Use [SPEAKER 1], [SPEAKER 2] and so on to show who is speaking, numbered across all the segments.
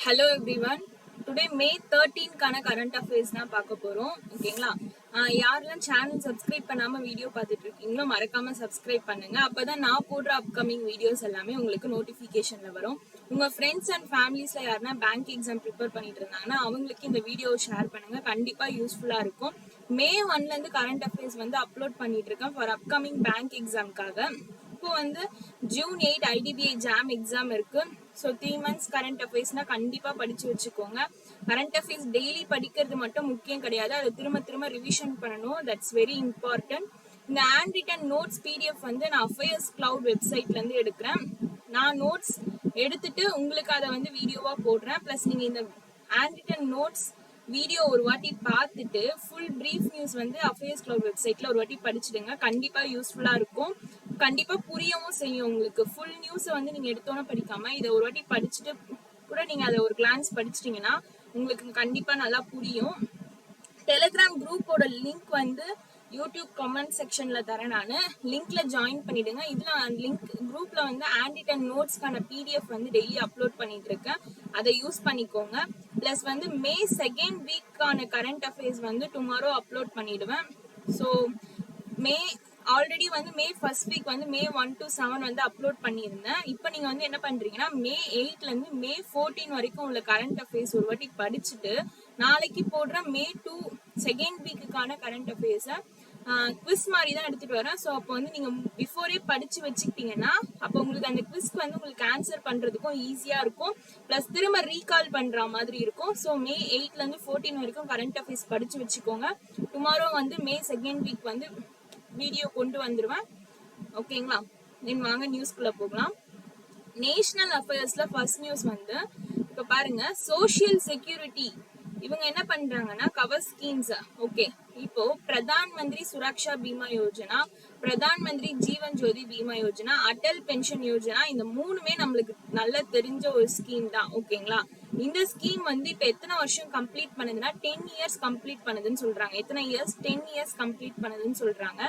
[SPEAKER 1] Hello everyone. Today மே 13க்கான current affairs தான் பார்க்க போறோம். ஓகேங்களா? யாரெல்லாம் சேனல் சப்ஸ்கிரைப் பண்ணாம வீடியோ பார்த்துட்டு இருக்கீங்களோ மறக்காம சப்ஸ்கிரைப் பண்ணுங்க. அப்பதான் நான் போடுற அப்கமிங் வீடியோஸ் எல்லாமே உங்களுக்கு நோட்டிபிகேஷன்ல வரும். உங்க ஃப்ரெண்ட்ஸ் அண்ட் ஃபேமிலிஸ்ல யாருன்னா பேங்க் எக்ஸாம் ப்ரிப்பேர் பண்ணிட்டு இருந்தாங்கன்னா அவங்களுக்கு இந்த வீடியோ ஷேர் பண்ணுங்க. கண்டிப்பா யூஸ்ஃபுல்லா இருக்கும். மே 1ல இருந்து கரண்ட் அஃபேர்ஸ் வந்து அப்லோட் பண்ணிட்டு இருக்கேன் ஃபார் அப்கமிங் பேங்க் எக்ஸாம்காக. இப்போ வந்து ஜூன் 8 ஐடிபிஐ ஜாம் எக்ஸாம் இருக்கு. ஸோ 3 months கரண்ட் அஃபேர்ஸ்னா கண்டிப்பா படிச்சு வச்சுக்கோங்க. கரண்ட் அஃபேர்ஸ் டெய்லி படிக்கிறது மட்டும் முக்கியம் கிடையாது, அதை திரும்ப திரும்ப ரிவிஷன் பண்ணணும். That's very important. இந்த ஹேண்ட் ரிட்டன் நோட்ஸ் பிடிஎஃப் வந்து நான் அஃபேர்ஸ் கிளவுட் வெப்சைட்ல இருந்து எடுக்கிறேன். நான் நோட்ஸ் எடுத்துட்டு உங்களுக்கு அதை வந்து வீடியோவா போடுறேன். பிளஸ் நீங்க இந்த ஹேண்ட் ரிட்டன் நோட்ஸ் வீடியோ ஒரு வாட்டி பார்த்துட்டு ஃபுல் பிரீஃப் நியூஸ் வந்து அஃபேர்ஸ் கிளவுட் வெப்சைட்ல ஒரு வாட்டி படிச்சுடுங்க. கண்டிப்பா யூஸ்ஃபுல்லா இருக்கும். கண்டிப்பா புரியவும் செய்யும். உங்களுக்கு ஃபுல் நியூஸை வந்து நீங்க எடுத்தோன்னே படிக்காம இதை ஒரு வாட்டி படிச்சுட்டு கூட நீங்க அதை ஒரு கிளான்ஸ் படிச்சிட்டீங்கன்னா உங்களுக்கு கண்டிப்பா நல்லா புரியும். டெலிகிராம் குரூப்போட லிங்க் வந்து யூடியூப் கமெண்ட் செக்ஷன்ல தரேன். நான் லிங்க்ல ஜாயின் பண்ணிடுங்க. இதுல லிங்க் குரூப்ல வந்து ஹேண்ட் ரிட்டன் நோட்ஸ்க்கான பிடிஎஃப் வந்து டெய்லி அப்லோட் பண்ணிட்டு இருக்கேன். அதை யூஸ் பண்ணிக்கோங்க. பிளஸ் வந்து மே 2nd வீக்கான கரண்ட் அஃபேர்ஸ் வந்து டுமாரோ அப்லோட் பண்ணிடுவேன். ஸோ மே ஆல்ரெடி வந்து மே 1st வீக் வந்து மே 1 to 7 வந்து அப்லோட் பண்ணியிருந்தேன். இப்போ நீங்க வந்து என்ன பண்றீங்கன்னா மே 8ல இருந்து மே 14 வரைக்கும் உள்ள கரண்ட் அஃபேர்ஸ் ஒரு வாட்டி படிச்சுட்டு நாளைக்கு போடுற மே 2 2nd வீக்குக்கான கரண்ட் அஃபேர்ஸை குவிஸ் மாதிரி தான் எடுத்துட்டு வரேன். ஸோ அப்போ வந்து நீங்க பிஃபோரே படிச்சு வச்சுக்கிட்டீங்கன்னா அப்போ உங்களுக்கு அந்த குவிஸ்க்கு வந்து உங்களுக்கு ஆன்சர் பண்றதுக்கும் ஈஸியா இருக்கும். பிளஸ் திரும்ப ரீகால் பண்ற மாதிரி இருக்கும். ஸோ மே 8ல இருந்து 14 வரைக்கும் கரண்ட் அஃபேர்ஸ் படிச்சு வச்சுக்கோங்க. டுமாரோ வந்து மே 2nd வீக் வந்து வீடியோ கொண்டு வந்துருவேன். ஓகேங்களா? தென் வாங்க நியூஸ்குள்ள போகலாம். நேஷனல் அஃபேர்ஸ்ல ஃபர்ஸ்ட் நியூஸ் வந்து இப்ப பாருங்க, சோசியல் செக்யூரிட்டி இவங்க என்ன பண்றாங்கன்னா கவர் ஸ்கீம்ஸ். ஓகே, இப்போ பிரதான் மந்திரி சுரக்ஷா பீமா யோஜனா, பிரதான் மந்திரி ஜீவன் ஜோதி பீமா யோஜனா, அடல் பென்ஷன் யோஜனா, இந்த மூணுமே நம்மளுக்கு நல்ல தெரிஞ்ச ஒரு ஸ்கீம் தான். ஓகேங்களா? இந்த ஸ்கீம் வந்து இப்ப எத்தனை வருஷம் கம்ப்ளீட் பண்ணுதுன்னா 10 years கம்ப்ளீட் பண்ணுதுன்னு சொல்றாங்க. எத்தனை இயர்ஸ்? 10 years கம்ப்ளீட் பண்ணுதுன்னு சொல்றாங்க.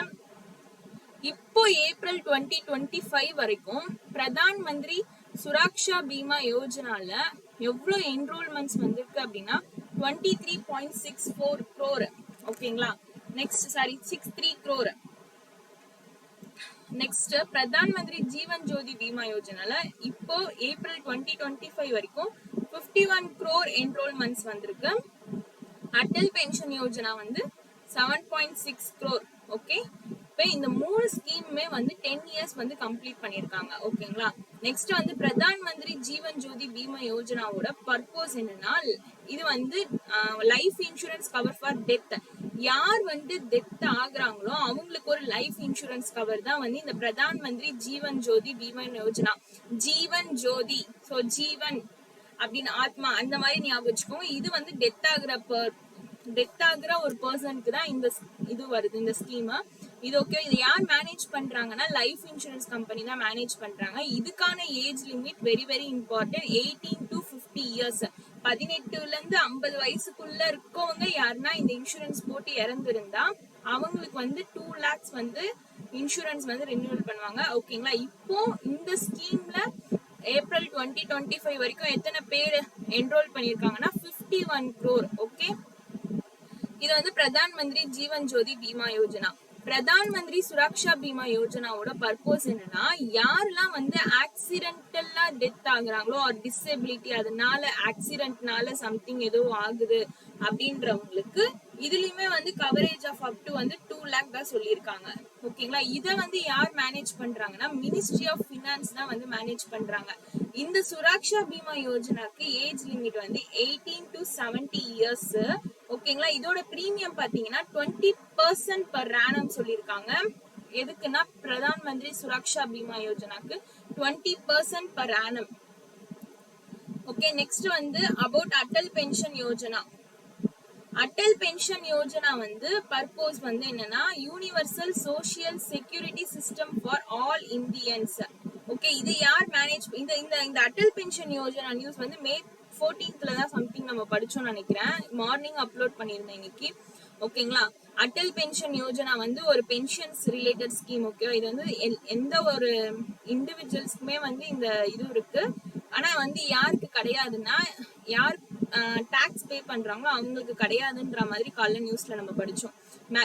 [SPEAKER 1] இப்போ ஏப்ரல் 2025 வரைக்கும் பிரதான் மந்திரி சுரக்ஷா பீமா யோஜனால எவ்வளவு என்ரோல்மெண்ட்ஸ் வந்திருக்கு அப்படின்னா 23.64 crore. ஓகேங்களா? Next 63 crore. Next Pradhan Mantri Jeevan Jyoti Bima யோஜனால இப்போ ஏப்ரல் 2025 வரைக்கும் 51 crore என்ரோல்மெண்ட்ஸ் வந்திருக்கு. அடல் பென்ஷன் யோஜனா வந்து 7.6 crore. ஓகே, இப்போ இந்த மூணு ஸ்கீமுமே வந்து 10 years வந்து கம்ப்ளீட் பண்ணிருக்காங்க. ஓகேங்களா? நெக்ஸ்ட் வந்து பிரதான் மந்திரி ஜீவன் ஜோதி பீமா யோஜனாவோட பர்பஸ் என்னன்னா இது வந்து life insurance cover for death. யார் வந்து டெத் ஆகுறாங்களோ அவங்களுக்கு ஒரு லைஃப் இன்சூரன்ஸ் கவர் தான் வந்து இந்த பிரதான் மந்திரி ஜீவன் ஜோதி பீமா யோஜனா. ஜீவன் ஜோதி, ஸோ ஜீவன் அப்படின்னு ஆத்மா அந்த மாதிரி ஞாபகம் வச்சுக்கோங்க. இது வந்து டெத் ஆகுற ஒரு பர்சனுக்கு தான் இந்த இது வருது, இந்த ஸ்கீம். இது ஓகே. இது யார் மேனேஜ் பண்றாங்கன்னா லைஃப் இன்சூரன்ஸ் கம்பெனி தான் மேனேஜ் பண்றாங்க. இதுக்கான age limit very very important. 18 to 50 years. 18ல இருந்து 50 வயசுக்குள்ள இருக்கவங்க யாருன்னா இந்த இன்சூரன்ஸ் போட்டு இறந்துருந்தா அவங்களுக்கு வந்து 2 lakhs வந்து இன்சூரன்ஸ் வந்து ரினியூவல் பண்ணுவாங்க. ஓகேங்களா? இப்போ இந்த ஸ்கீம்ல ஏப்ரல் 2025 வரைக்கும் எத்தனை பேர் என்ரோல் பண்ணிருக்காங்கன்னா 51 crore. ஓகே, இது வந்து பிரதான் மந்திரி ஜீவன் ஜோதி பீமா யோஜனா. பிரதான் மந்திரி சுரக்ஷா பீமா யோஜனாவோட பர்பஸ் என்னன்னா யாரெல்லாம் வந்து ஆக்சிடென்டல்லா டெத் ஆகுறாங்களோ ஒரு டிசபிலிட்டி, அதனால ஆக்சிடென்ட்னால சம்திங் ஏதோ ஆகுது அப்படின்றவங்களுக்கு இதுலயுமே வந்து கவரேஜ் ஆஃப் அப் டு வந்து 2 lakh தான் சொல்லியிருக்காங்க. ஓகேங்களா? இதை வந்து யார் மேனேஜ் பண்றாங்கன்னா மினிஸ்ட்ரி ஆஃப் ஃபினான்ஸ் தான் வந்து மேனேஜ் பண்றாங்க. இந்த சுரக்ஷா பீமா யோஜனாக்கு ஏஜ் லிமிட் வந்து 18 to 70 years. ஓகேங்களா? இதோட பிரீமியம் பாத்தீங்கன்னா 20% per annum சொல்லியிருக்காங்க. எதுக்குன்னா பிரதான் மந்திரி சுரக்ஷா பீமா யோஜனாக்கு 20% per annum. ஓகே, நெக்ஸ்ட் வந்து about Atal pension Yojana. Atal pension Yojana வந்து பர்பஸ் வந்து என்னன்னா universal social security system for all Indians. Okay, இது யார் மேனேஜ் இந்த இந்த இந்த அடல் பென்ஷன் யோஜனா நியூஸ் வந்து மே 14th தான் சம்திங் நம்ம படிச்சோம்னு நினைக்கிறேன். மார்னிங் அப்லோட் பண்ணியிருந்தேன் இன்னைக்கு. ஓகேங்களா? அடல் பென்ஷன் யோஜனா வந்து ஒரு பென்ஷன்ஸ் ரிலேட்டட் ஸ்கீம். ஓகே, இது வந்து எந்த ஒரு இண்டிவிஜுவல்ஸ்க்குமே வந்து இந்த இது இருக்கு. ஆனா வந்து யாருக்கு கிடையாதுன்னா யார் டாக்ஸ் பே பண்றாங்களோ அவங்களுக்கு கிடையாதுன்ற மாதிரி காலைல நியூஸ்ல நம்ம படிச்சோம்.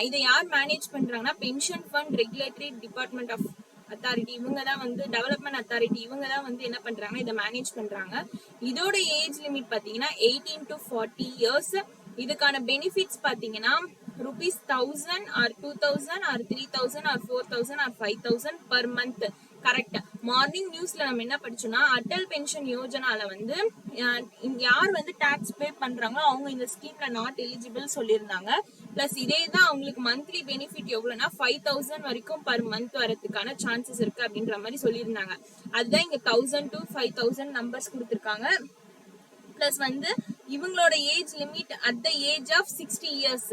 [SPEAKER 1] இதை யார் மேனேஜ் பண்றாங்கன்னா pension fund regulatory department of authority, இவங்க தான் வந்து டெவலப்மெண்ட் அத்தாரிட்டி, இவங்க தான் வந்து என்ன பண்றாங்க, இதை மேனேஜ் பண்றாங்க. இதோட ஏஜ் லிமிட் பாத்தீங்கன்னா 18 to 40 years. இதுக்கான பெனிஃபிட்ஸ் பாத்தீங்கன்னா ₹1000 or 2000 or 3000 or 4000 or 5000 per month. Correct. Morning நியூஸ்ல நம்ம என்ன படிச்சோம்னா அட்டல் பென்ஷன் யோஜனால வந்து யார் வந்து டாக்ஸ் பே பண்றாங்களோ அவங்க இந்த ஸ்கீம்ல நாட் எலிஜிபிள் சொல்லியிருந்தாங்க. பிளஸ் இதே தான் அவங்களுக்கு மந்த்லி பெனிஃபிட் எவ்வளவுனா 5000 வரைக்கும் பர் மந்த் வரதுக்கான சான்சஸ் இருக்கு அப்படின்ற மாதிரி சொல்லியிருந்தாங்க. அதுதான் இங்க 1000 to 5000 நம்பர்ஸ் கொடுத்திருக்காங்க. பிளஸ் வந்து இவங்களோட age limit at the age of 60 years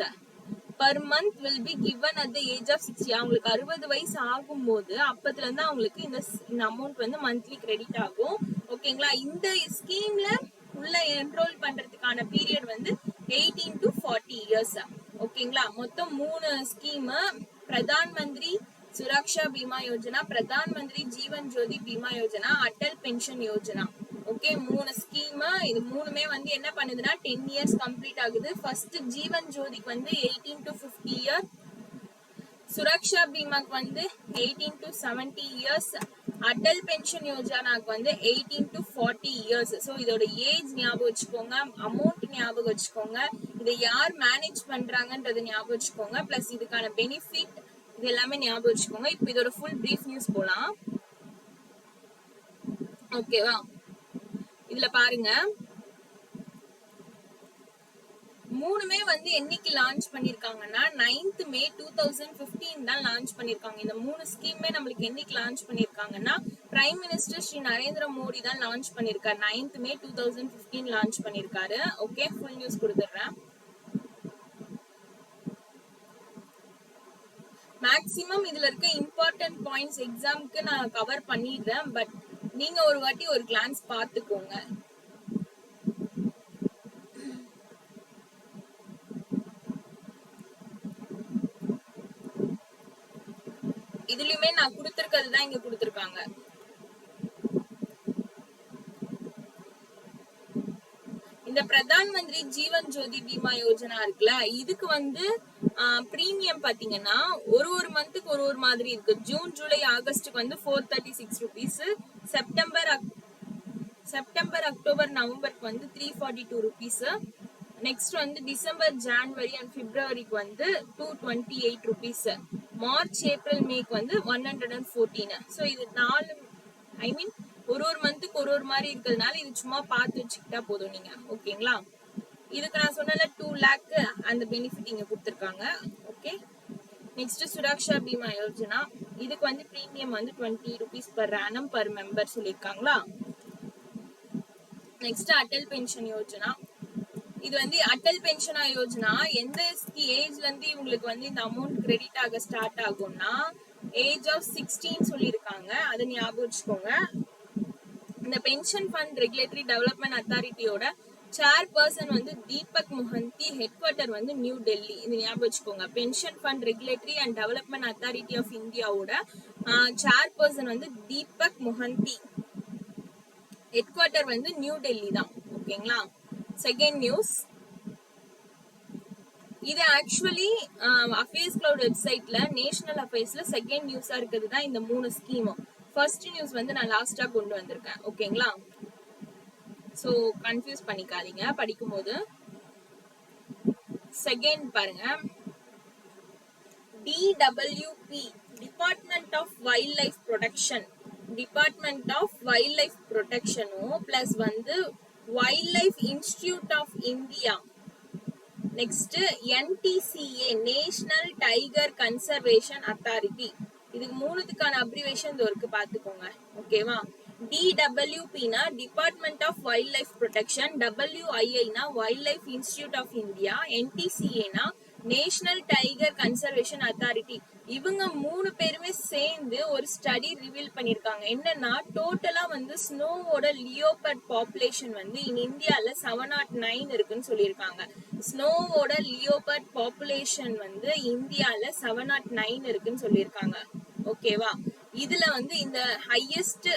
[SPEAKER 1] per month will be given at the age of 60. அவங்களுக்கு 60 வயசு ஆகும்போது அப்பத்துல இருந்து அவங்களுக்கு இந்த அமௌண்ட் வந்து மந்த்லி கிரெடிட் ஆகும். ஓகேங்களா. இந்த ஸ்கீம்ல உள்ள என்ரோல் பண்றதுக்கான பீரியட் வந்து 18 to 40 years. ஓகேங்களா. மொத்தம் 3 scheme. Pradhan Mantri Suraksha Bima Yojana, Pradhan Mantri Jeevan Jyoti Bima Yojana, Atal pension Yojana. Okay, 3 scheme. இது மூணுமே வந்து என்ன பண்ணுதுன்னா 10 years கம்ப்ளீட் ஆகுது. ஃபர்ஸ்ட் ஜீவன் ஜோதிக்கு வந்து 18 to 50 years, சுரக்ஷா பீமாக்கு வந்து 18 to 70 years, அட்டல் பென்ஷன் யோஜனாக்கு வந்து 18 to 40 years. ஸோ இதோட ஏஜ் ஞாபகம் வச்சுக்கோங்க, அமௌண்ட் ஞாபகம் வச்சுக்கோங்க, இதை யார் மேனேஜ் பண்றாங்கன்றது ஞாபகம் வச்சுக்கோங்க, பிளஸ் இதுக்கான பெனிஃபிட் இது எல்லாமே ஞாபகம் வச்சுக்கோங்க. இப்போ இதோட ஃபுல் பிரீஃப் நியூஸ் போலாம். ஓகேவா. இதுல பாருங்க, மூணுமே வந்து என்னைக்கு லான்ச் பண்ணிருக்காங்கன்னா 9th May 2015 தான் லான்ச் பண்ணிருக்காங்க. இந்த 3 ஸ்கீமே நம்மளுக்கு என்னைக்கு லான்ச் பண்ணிருக்காங்கன்னா பிரைம் மினிஸ்டர் ஸ்ரீ நரேந்திர மோடி தான் லான்ச் பண்ணிருக்காரு. 9th May 2015 லான்ச் பண்ணிருக்காரு. ஓகே, ஃபுல் நியூஸ் கொடுத்துறேன். மேக்ஸிமம் இதுல இருக்க இம்பார்ட்டன்ட் பாயிண்ட்ஸ் எக்ஸாம்க்கு நான் கவர் பண்ணிடுறேன். பட் நீங்க ஒரு வாட்டி ஒரு கிளான்ஸ் பார்த்துக்கோங்க. இதுலயுமே நான் கொடுத்திருக்கிறது தான் இங்க கொடுத்திருக்காங்க. இந்த பிரதான் மந்திரி ஜீவன் ஜோதி பீமா யோஜனா இருக்குல்ல, இதுக்கு வந்து பிரீமியம் பாத்தீங்கன்னா ஒரு மந்த்துக்கு ஒரு மாதிரி இருக்கு. ஜூன் ஜூலை ஆகஸ்டுக்கு வந்து 436 rupees, செப்டம்பர் அக்டோபர் நவம்பருக்கு வந்து 342 rupees, நெக்ஸ்ட் வந்து டிசம்பர் ஜான்வரி அண்ட் பிப்ரவரிக்கு வந்து 228 rupees, மார்ச் ஏப்ரல் மேக்கு வந்து 114. ஸோ இது 4 ஒரு மந்த்துக்கு ஒரு மாதிரி இருக்கிறதுனால இது சும்மா பார்த்து வச்சுக்கிட்டா போதும் நீங்க. ஓகேங்களா. இதுக்கு நான் சொன்னல 2 lakh அந்த பெனிஃபிட் இங்க கொடுத்துருக்காங்க. ஓகே, நெக்ஸ்ட் சுரக்ஷா பீமா யோஜனா, இதுக்கு வந்து பிரீமியம் வந்து 20 rupees per annum per member சொல்லியிருக்காங்களா. நெக்ஸ்ட் அட்டல் பென்ஷன் யோஜனா, இது வந்து அட்டல் பென்ஷனா யோஜனா எந்த ஏஜ்ல இருந்து இவங்களுக்கு வந்து இந்த அமௌண்ட் கிரெடிட் ஆக ஸ்டார்ட் ஆகும்னா ஏஜ் ஆஃப் 16 சொல்லியிருக்காங்க. அதை ஞாபகம் வச்சுக்கோங்க. இந்த பென்ஷன் ஃபண்ட் ரெகுலேட்டரி டெவலப்மெண்ட் அத்தாரிட்டியோட சேர்பர்சன் வந்து தீபக் மொஹந்தி, ஹெட் குவார்ட்டர் வந்து நியூ டெல்லி. இது ஞாபகம் வச்சுக்கோங்க. Pension fund regulatory and development authority of இந்தியாவோட சேர்பர்சன் வந்து தீபக் மொஹந்தி, ஹெட் குவார்ட்டர் வந்து நியூ டெல்லி தான். ஓகேங்களா. செகண்ட் நியூஸ், இது ஆக்சுவலி அஃபேர்ஸ் கிளவுட் வெப்சைட்ல நேஷனல் அஃபேர்ஸ்ல செகண்ட் நியூஸா இருக்குது தான் இந்த 3 ஸ்கீமும். ஃபர்ஸ்ட் நியூஸ் வந்து நான் லாஸ்டா கொண்டு வந்திருக்கேன். ஓகேங்களா. சோ கன்ஃபியூஸ் பண்ணிக்காதீங்க படிக்கும்போது. செகண்ட் பாருங்க, DWP department of wildlife protection, department of wildlife ப்ரொடெக்ஷனும் பிளஸ் வந்து wildlife institute of India, next NTCA national tiger conservation authority, இதுக்கு மூணுத்துக்கான அப்ரிவேஷன் இருக்கு பாத்துக்கோங்க. ஓகேவா. DWP னா department of wildlife protection, WII னா wildlife institute of India, NTCA னா நேஷனல் டைகர் கன்சர்வேஷன் அத்தாரிட்டி. இவங்க 3 பேருமே சேர்ந்து ஒரு ஸ்டடி ரிவீல் பண்ணிருக்காங்க. என்னன்னா டோட்டலா வந்து ஸ்னோவோட லியோபர்ட் பாப்புலேஷன் வந்து இந்தியால 709 இருக்குன்னு சொல்லியிருக்காங்க. ஸ்னோவோட லியோபர்ட் பாப்புலேஷன் வந்து இந்தியால 709 இருக்குன்னு சொல்லியிருக்காங்க. ஓகேவா. இதுல வந்து இந்த ஹையஸ்ட்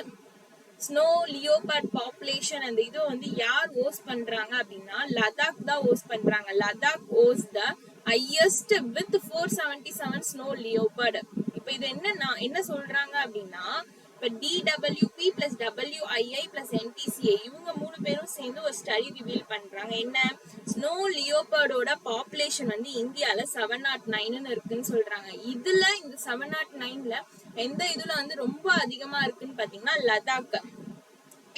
[SPEAKER 1] ஸ்னோ லியோபார்ட் பாப்புலேஷன் அந்த இது வந்து யார் ஹோஸ்ட் பண்றாங்க அப்படின்னா லடாக் தான் ஹோஸ்ட் பண்றாங்க. Ladakh host the highest with 477 snow leopard. இப்போ இது என்ன சொல்றாங்க அப்படின்னா இப்ப DWP plus WII plus NTCA இவங்க 3 பேரும் சேர்ந்து ஒரு ஸ்டடி ரிவீல் பண்றாங்க. என்ன ஸ்னோ லியோபார்டோட பாப்புலேஷன் வந்து இந்தியால 709 இருக்குன்னு சொல்றாங்க. இதுல இந்த 709ல எந்த இதுல வந்து ரொம்ப அதிகமா இருக்குன்னு பாத்தீங்கன்னா லடாக்.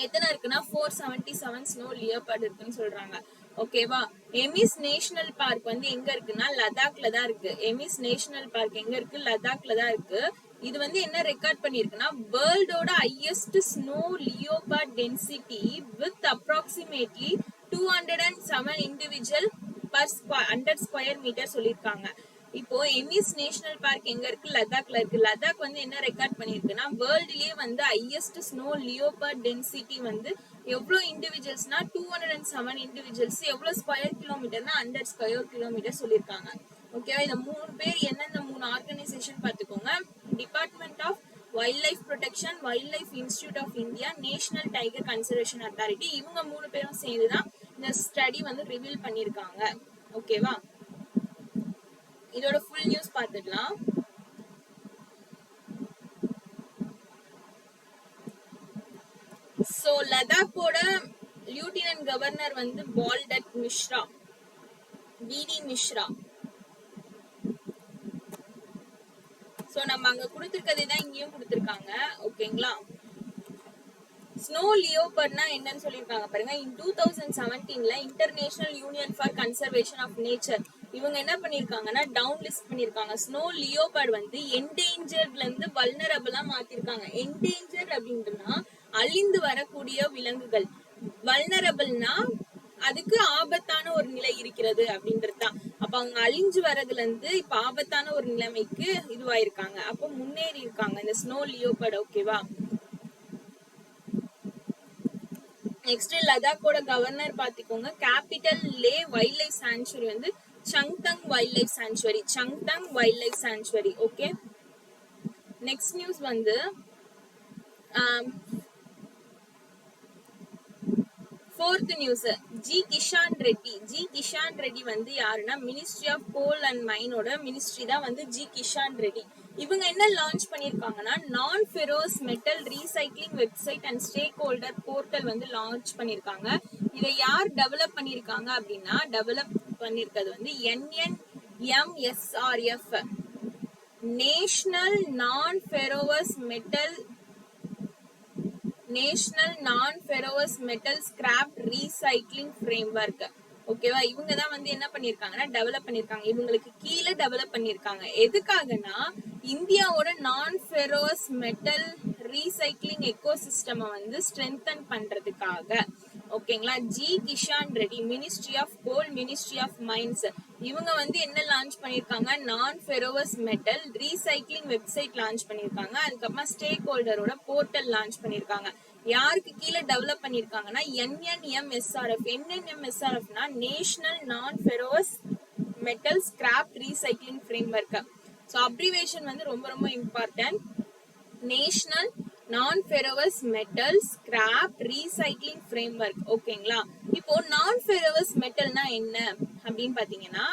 [SPEAKER 1] எத்தனை இருக்குன்னா 477 ஸ்னோ லியோபார்ட் இருக்குன்னு சொல்றாங்க. ஓகேவா. எமிஸ் நேஷனல் பார்க் வந்து எங்க இருக்குன்னா லடாக்ல தான் இருக்கு. எமிஸ் நேஷனல் பார்க் எங்க இருக்கு? லடாக்ல தான் இருக்கு. இது வந்து என்ன ரெக்கார்ட் பண்ணிருக்குன்னா வேர்ல்டோட highest snow leopard density with approximately 207 individual per 100 square metre சொல்லியிருக்காங்க. இப்போ எமிஸ் நேஷனல் பார்க் எங்க இருக்கு? லடாக்ல இருக்கு. லடாக் வந்து என்ன ரெக்கார்ட் பண்ணிருக்குன்னா வேர்ல்ட்லயே வந்து ஹையஸ்ட் ஸ்னோ லியோபார்ட் டென்சிட்டி வந்து எவ்வளவு இண்டிவிஜுவல்ஸ்னா 207 இண்டிவிஜுவல்ஸ். எவ்வளவு ஸ்கொயர் கிலோமீட்டர்னா 100 ஸ்கொயர் கிலோமீட்டர் சொல்லியிருக்காங்க. ஓகேவா. இந்த 3 பேர் என்னென்ன 3 ஆர்கனைசேஷன் பாத்துக்கோங்க. Department of wildlife protection, wildlife institute of India, national tiger conservation authority. இவங்க 3 பேரும் சேர்ந்துதான் இந்த ஸ்டடி வந்து ரிவீல் பண்ணிருக்காங்க. ஓகேவா. இதோட ஃபுல் நியூஸ் பார்த்துடலாம். சோ லடாக்கோட லியூட்டினன்ட் கவர்னர் வந்து பால்டட் மிஸ்ரா, விடி மிஸ்ரா. சோ நம்ம அங்க கொடுத்திருக்கதே தான் இங்கேயும் கொடுத்திருக்காங்க. ஓகேங்களா. ஸ்னோ லியோபார்ட்னா என்னன்னு சொல்லியிருக்காங்க பாருங்க. இன் 2017ல international union for conservation of nature இவங்க என்ன பண்ணிருக்காங்கன்னா டவுன் லிஸ்ட் பண்ணிருக்காங்க. ஸ்னோ லியோபார்ட் வந்து என்டேஞ்சர்ட்ல இருந்து வல்னரபிளா மாத்திருக்காங்க. என்டேஞ்சர் அப்படின்றனா அழிந்து வரக்கூடிய விலங்குகள். வல்னரபிள்னா அதுக்கு ஆபத்தான ஒரு நிலை இருக்கிறது அப்படின்றதுதான். அப்ப அவங்க அழிஞ்சு வரதுல இருந்து இப்ப ஆபத்தான ஒரு நிலைமைக்கு இதுவாயிருக்காங்க. அப்ப முன்னேறி இருக்காங்க இந்த ஸ்னோ லியோபார்ட். ஓகேவா. நெக்ஸ்ட் லடாக்கோட கவர்னர் பாத்துக்கோங்க. Capital Leh wildlife sanctuary வந்து Changthang wildlife sanctuary. Changthang wildlife sanctuary. Okay. Next news வந்து fourth news G Kishan Reddy. G Kishan Reddy வந்து யாருன்னா மினிஸ்ட்ரி ஆஃப் கோல் அண்ட் மைனோட மினிஸ்ட்ரி தான் வந்து ஜி கிஷான் ரெட்டி. இவங்க என்ன லான்ச் பண்ணிருக்காங்கன்னா non ferrous metal recycling website and stakeholder portal வந்து லான்ச் பண்ணிருக்காங்க. இதை யார் டெவலப் பண்ணிருக்காங்க அப்படின்னா டெவலப் பண்ணிருக்கிறது வந்து NNMSRF, national non ferrous metal scrap recycling framework. ஓகேவா. இவங்க தான் வந்து என்ன பண்ணிருக்காங்கன்னா டெவலப் பண்ணிருக்காங்க. இவங்களுக்கு கீழே டெவலப் பண்ணிருக்காங்க. எதுக்காகனா இந்தியாவோட non ferrous metal recycling ecosystem வந்து ஸ்ட்ரென்தன் பண்றதுக்காக. ஓகேங்களா. G Kishan Reddy, ministry of coal, ministry of mines இவங்க வந்து என்ன லான்ச் பண்ணிருக்காங்க? Non ferrous metal recycling website launch பண்ணிருக்காங்க. அதுக்கப்புறமா ஸ்டேக் ஹோல்டரோட போர்ட்டல் லான்ச் பண்ணிருக்காங்க. யாருக்கு கீழே டெவலப் பண்ணிருக்காங்கன்னா NNMSRF. NNMSRFனா national non ferrous metal scrap recycling framework. So abbreviation வந்து ரொம்ப ரொம்ப important. National non ferrous metal scrap recycling framework. ஓகேங்களா. இப்போ நான் ஃபெரோஸ் மெட்டல்னா என்ன அப்படின்னு பாத்தீங்கன்னா